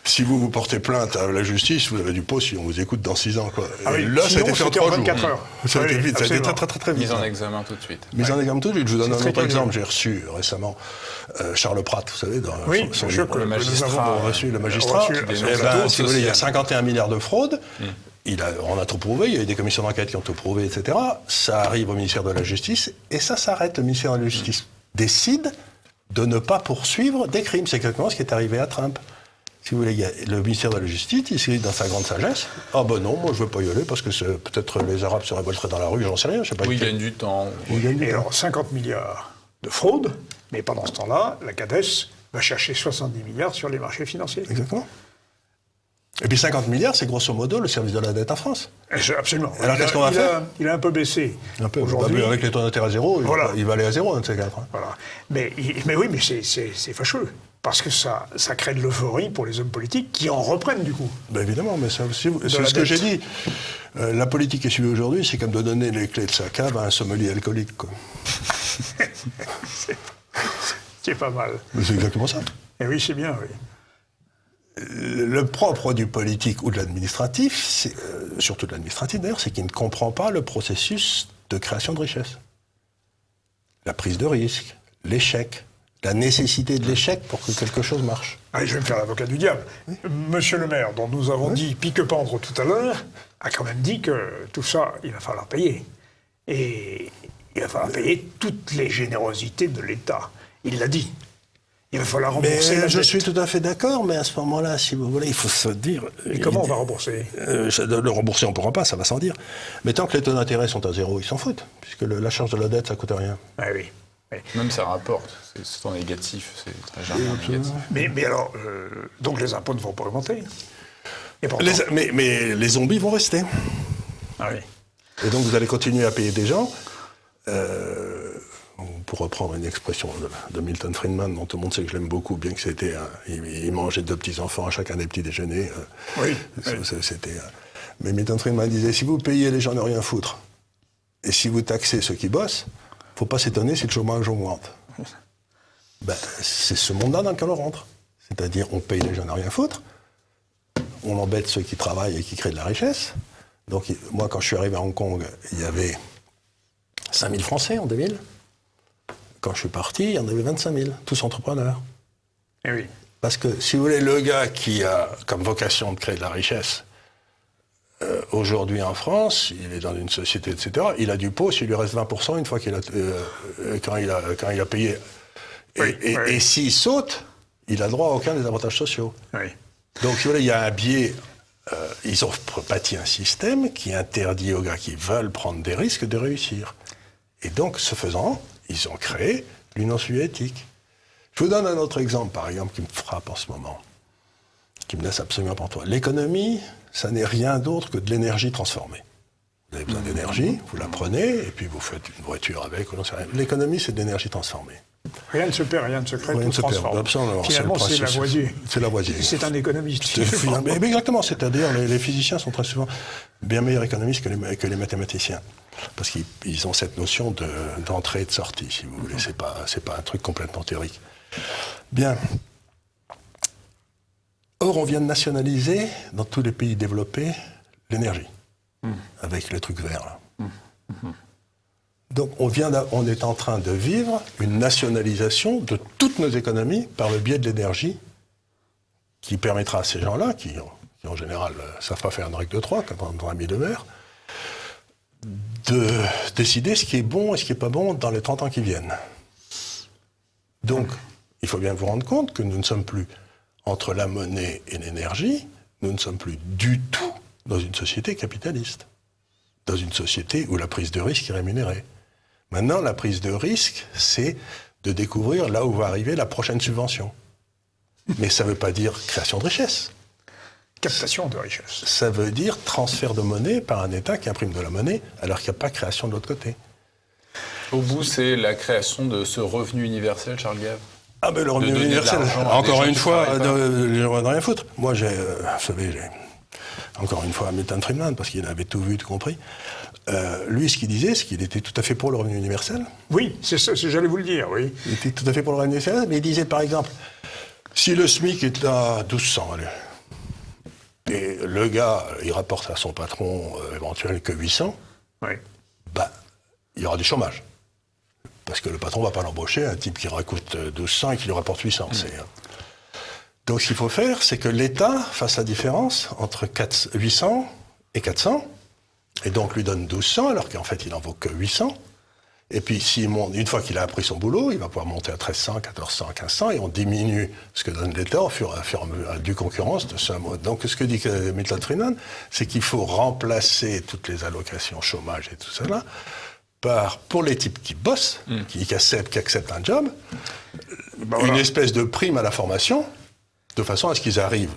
si vous portez plainte à la justice, vous avez du pot si on vous écoute dans 6 ans. Quoi. Ah oui, là, ça a été fait en 3 jours. 24 heures. Ça a été Oui, vite, ça a été absolument. très vite. Mise en examen tout de suite. Mise en examen tout de suite. Je vous donne un C'est autre très exemple. curieux. J'ai reçu récemment Charles Pratt, vous savez, dans Oui, son je livre. que le nous magistrat, avons reçu le magistrat. reçu qui sur dénonce le la plateau. Si vous voulez, il y a social. 51 milliards de fraude. On a tout prouvé, il y a eu des commissions d'enquête qui ont tout prouvé, etc. Ça arrive au ministère de la Justice, et ça s'arrête. Le ministère de la Justice décide de ne pas poursuivre des crimes. C'est exactement ce qui est arrivé à Trump. Si vous voulez, le ministère de la Justice, il s'est dit dans sa grande sagesse, « Ah ben non, moi je ne veux pas y aller, parce que peut-être les Arabes se révolteraient dans la rue, j'en sais rien, je sais pas. » Oui, il gagne du temps. Il gagne du Et temps. alors, 50 milliards de fraude, mais pendant ce temps-là, la CADES va chercher 70 milliards sur les marchés financiers. Exactement. Et puis 50 milliards, c'est grosso modo le service de la dette en France. Absolument. Alors, qu'est-ce qu'on va faire ? Il a un peu baissé. Un peu. Aujourd'hui, Avec les taux d'intérêt à zéro, Voilà. il va aller à zéro, un de ces quatre. Hein. voilà. Mais oui, mais c'est fâcheux. Parce que ça crée de l'euphorie pour les hommes politiques qui en reprennent du coup. Ben évidemment, mais c'est la ce que dette. j'ai dit. La politique qui est suivie aujourd'hui, c'est comme de donner les clés de sa cave à un sommelier alcoolique. Quoi. C'est pas mal. Mais c'est exactement ça. Et oui, c'est bien, oui. Le propre du politique ou de l'administratif, surtout de l'administratif d'ailleurs, c'est qu'il ne comprend pas le processus de création de richesse. La prise de risque, l'échec, la nécessité de l'échec pour que quelque chose marche. Allez, je vais me faire l'avocat du diable. Monsieur le maire, dont nous avons dit pique-pendre tout à l'heure, a quand même dit que tout ça, il va falloir payer. Et il va falloir payer toutes les générosités de l'État. Il l'a dit. Il va falloir rembourser la Je dette. suis tout à fait d'accord, mais à ce moment-là, si vous voulez, il faut se dire... Et comment on va rembourser ? Le rembourser, on ne pourra pas, ça va sans dire. Mais tant que les taux d'intérêt sont à zéro, ils s'en foutent, puisque la charge de la dette, ça ne coûte rien. Ah oui. Oui. Même ça rapporte. C'est en négatif. C'est très généralement négatif. Mais alors, donc les impôts ne vont pas augmenter. Et pourtant, Mais les zombies vont rester. ah oui. Et donc vous allez continuer à payer des gens. Pour reprendre une expression de Milton Friedman, dont tout le monde sait que je l'aime beaucoup, bien que c'était... il mangeait 2 petits-enfants à chacun des petits déjeuners. Oui. C'était... mais Milton Friedman disait, si vous payez les gens de rien foutre, et si vous taxez ceux qui bossent, faut pas s'étonner si le chômage augmente. Ben, c'est ce monde-là dans lequel on rentre. C'est-à-dire, on paye les jeunes à rien foutre, on embête ceux qui travaillent et qui créent de la richesse. Donc, moi, quand je suis arrivé à Hong Kong, il y avait 5000 Français en 2000. Quand je suis parti, il y en avait 25 000, tous entrepreneurs. Eh oui. Parce que, si vous voulez, le gars qui a comme vocation de créer de la richesse, aujourd'hui en France, il est dans une société, etc., il a du pot s'il lui reste 20% une fois qu'il a, quand il a payé. Et s'il saute, il a droit à aucun des avantages sociaux. Oui. Donc, si vous voulez, il y a un biais. Ils ont bâti un système qui interdit aux gars qui veulent prendre des risques de réussir. Et donc, ce faisant, ils ont créé l'Union soviétique. Je vous donne un autre exemple, par exemple, qui me frappe en ce moment, qui me laisse absolument pantois. L'économie, ça n'est rien d'autre que de l'énergie transformée. Vous avez besoin d'énergie, vous la prenez, et puis vous faites une voiture avec, ou non, c'est rien. L'économie, c'est de l'énergie transformée. Rien ne se perd, rien ne se crée, Rien tout ne se perd, transforme. absolument. Finalement, c'est Lavoisier. C'est Lavoisier. C'est un économiste. Mais exactement, c'est-à-dire les physiciens sont très souvent bien meilleurs économistes que les mathématiciens. Parce qu'ils ont cette notion d'entrée et de sortie, si vous voulez. C'est pas un truc complètement théorique. Bien. Or, on vient de nationaliser, dans tous les pays développés, l'énergie. Avec le truc vert, là. Donc, on est en train de vivre une nationalisation de toutes nos économies par le biais de l'énergie qui permettra à ces gens-là, qui en général ne savent pas faire une règle de 3, comme dans un millénaire, de décider ce qui est bon et ce qui n'est pas bon dans les 30 ans qui viennent. Donc, il faut bien vous rendre compte que nous ne sommes plus entre la monnaie et l'énergie, nous ne sommes plus du tout dans une société capitaliste, dans une société où la prise de risque est rémunérée. Maintenant, la prise de risque, c'est de découvrir là où va arriver la prochaine subvention. Mais ça ne veut pas dire création de richesse. Captation de richesse. Ça veut dire transfert de monnaie par un État qui imprime de la monnaie, alors qu'il n'y a pas création de l'autre côté. Au bout, c'est la création de ce revenu universel, Charles Gave. Ah ben le revenu universel, encore une fois, j'aimerais rien foutre. Moi, vous savez, encore une fois, Milton Friedman, parce qu'il avait tout vu, tout compris. Lui, ce qu'il disait, c'est qu'il était tout à fait pour le revenu universel. Oui, j'allais vous le dire, oui. Il était tout à fait pour le revenu universel, mais il disait, par exemple, si le SMIC est à 1200, allez, et le gars, il rapporte à son patron éventuel que 800, oui. Ben, il y aura du chômage. Parce que le patron ne va pas l'embaucher, un type qui coûte 1200 et qui lui rapporte 800. Donc ce qu'il faut faire, c'est que l'État fasse la différence entre 800 et 400, et donc lui donne 1200, alors qu'en fait il n'en vaut que 800. Et puis s'il monte, une fois qu'il a appris son boulot, il va pouvoir monter à 1300, 1400, 1500, et on diminue ce que donne l'État au fur et à mesure du concurrence de ce mode. Donc ce que dit Milton Friedman, c'est qu'il faut remplacer toutes les allocations chômage et tout cela pour les types qui bossent, qui acceptent un job, une espèce de prime à la formation, de façon à ce qu'ils arrivent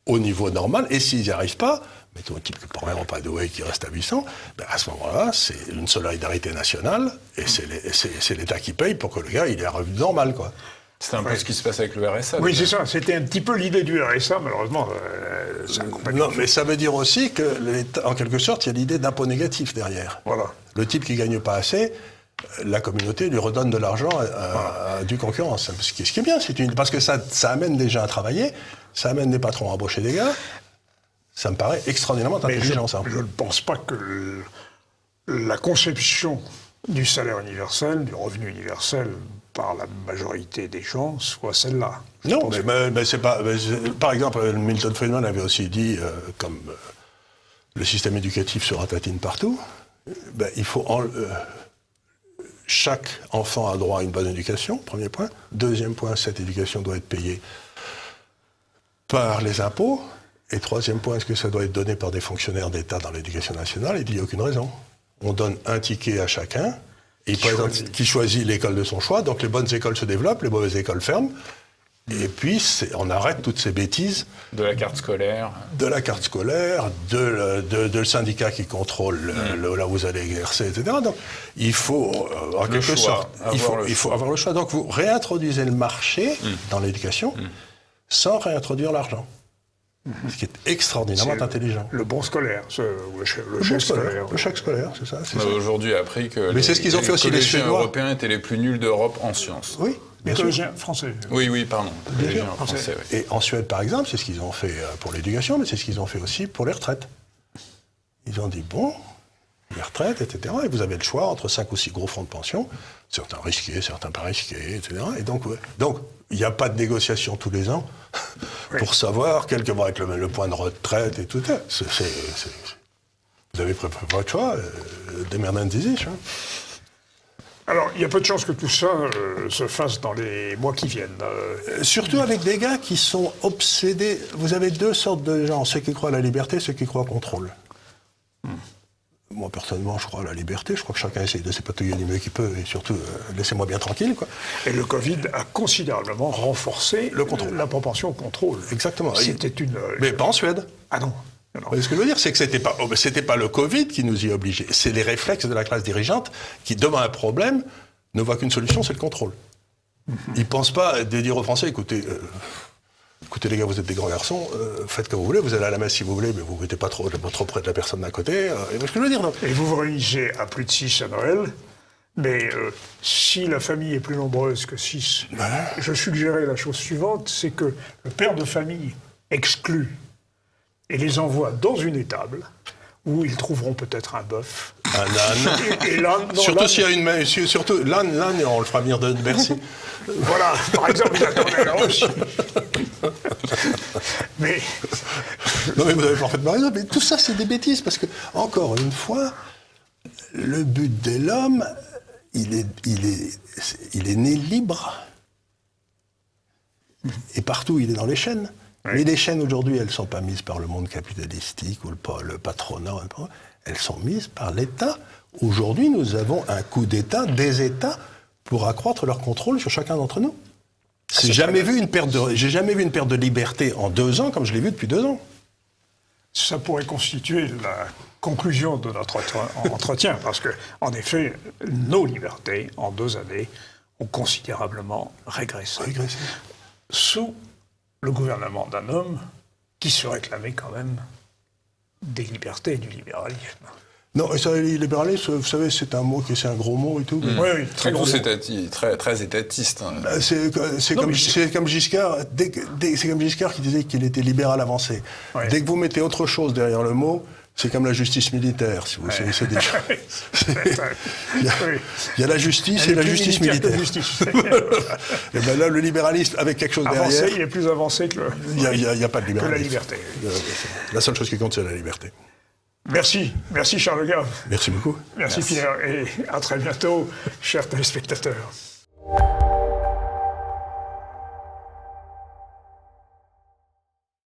au niveau normal, et s'ils n'y arrivent pas, mettons un type qui n'est probablement pas doué, qui reste à 800, ben à ce moment-là, c'est une solidarité nationale, et c'est l'État qui paye pour que le gars il ait un revenu normal, quoi. C'est un peu ce qui se passe avec le RSA. Oui, c'est ça. C'était un petit peu l'idée du RSA, malheureusement. Non, mais ça veut dire aussi que l'État, en quelque sorte, il y a l'idée d'impôt négatif derrière. Voilà. Le type qui ne gagne pas assez, la communauté lui redonne de l'argent à du concurrence. Ce qui est bien, parce que ça amène les gens à travailler, ça amène les patrons à embaucher des gars. Ça me paraît extraordinairement intelligent, ça. Je ne pense pas que la conception du salaire universel, du revenu universel, par la majorité des gens, soit celle-là. Non, mais c'est pas... par exemple, Milton Friedman avait aussi dit, comme le système éducatif se ratatine partout, il faut... chaque enfant a droit à une bonne éducation, premier point. Deuxième point, cette éducation doit être payée par les impôts. Et troisième point, est-ce que ça doit être donné par des fonctionnaires d'État dans l'éducation nationale? Il dit, il n'y a aucune raison. On donne un ticket à chacun, et qui choisit l'école de son choix. Donc les bonnes écoles se développent, les mauvaises écoles ferment. Et puis on arrête toutes ces bêtises. De la carte scolaire. De la carte scolaire, de le syndicat qui contrôle là où vous allez exercer, etc. Donc il faut, en quelque sorte, il faut avoir le choix. Donc vous réintroduisez le marché dans l'éducation sans réintroduire l'argent. Ce qui est extraordinairement intelligent. Le bon scolaire, ou le Le chèque bon scolaire. Le chèque scolaire, c'est ça. On a aujourd'hui appris que Mais c'est ce qu'ils ont fait aussi, les collégiens Suédois. européens étaient les plus nuls d'Europe en sciences. Oui, Les bien sûr. collégiens français. Oui, pardon. Collégiens sûr, français, oui. Et en Suède, par exemple, c'est ce qu'ils ont fait pour l'éducation, mais c'est ce qu'ils ont fait aussi pour les retraites. Ils ont dit, bon, les retraites, etc., et vous avez le choix entre 5 ou 6 gros fonds de pension, certains risqués, certains pas risqués, etc. Et donc, il n'y a pas de négociation tous les ans pour savoir quel que va être le point de retraite et tout ça. Vous avez préparé votre choix, démerdez-y. Alors, il y a peu de chances que tout ça se fasse dans les mois qui viennent. Surtout avec des gars qui sont obsédés. Vous avez deux sortes de gens, ceux qui croient à la liberté, ceux qui croient au contrôle. Moi, personnellement, je crois à la liberté. Je crois que chacun essaye de s'épatouiller du mieux qu'il peut. Et surtout, laissez-moi bien tranquille, quoi. Et le Covid a considérablement renforcé Le contrôle. la propension au contrôle. Exactement. C'était une... Mais pas en Suède. Ah non. Vous voyez ce que je veux dire, c'est que c'était pas le Covid qui nous y obligeait. C'est les réflexes de la classe dirigeante qui, devant un problème, ne voient qu'une solution, c'est le contrôle. Ils ne pensent pas de dire aux Français, écoutez les gars, vous êtes des grands garçons, faites comme vous voulez, vous allez à la messe si vous voulez, mais vous ne mettez pas trop près de la personne d'à côté. Et ce que je veux dire, non. Et vous vous réunissez à plus de 6 à Noël, mais si la famille est plus nombreuse que 6, je suggérais la chose suivante, c'est que le père de famille exclut et les envoie dans une étable où ils trouveront peut-être un bœuf. Un âne. Et l'âne, non, Surtout l'âne- s'il y a une main, surtout l'âne, on le fera venir de Bercy. Voilà, par exemple, il attendait là aussi. Mais Non mais vous avez parfaitement raison, mais tout ça c'est des bêtises, parce que, encore une fois, le but de l'homme, il est né libre. Et partout, il est dans les chaînes. Mais les chaînes aujourd'hui, elles ne sont pas mises par le monde capitalistique ou le patronat, elles sont mises par l'État. Aujourd'hui, nous avons un coup d'État, des États, pour accroître leur contrôle sur chacun d'entre nous. J'ai jamais vu une perte de liberté en 2 ans comme je l'ai vu depuis 2 ans. ça pourrait constituer la conclusion de notre entretien, parce que, en effet, nos libertés, en 2 années, ont considérablement régressé. Sous le gouvernement d'un homme qui se réclamait quand même des libertés et du libéralisme. Non, ça, le libéralisme, vous savez, c'est un mot c'est un gros mot et tout. Oui, oui, très gros. C'est très étatiste. Hein. C'est comme Giscard. C'est comme Giscard qui disait qu'il était libéral avancé. Ouais. Dès que vous mettez autre chose derrière le mot, c'est comme la justice militaire. Si vous savez, c'est des choses. Il y a la justice et la justice militaire. Et ben là, le libéralisme avec quelque chose avancé, derrière. il est plus avancé que Il n'y a pas de libéralisme. la liberté. La seule chose qui compte, c'est la liberté. Merci Charles Gave. Merci beaucoup. Merci Pierre, et à très bientôt, chers téléspectateurs.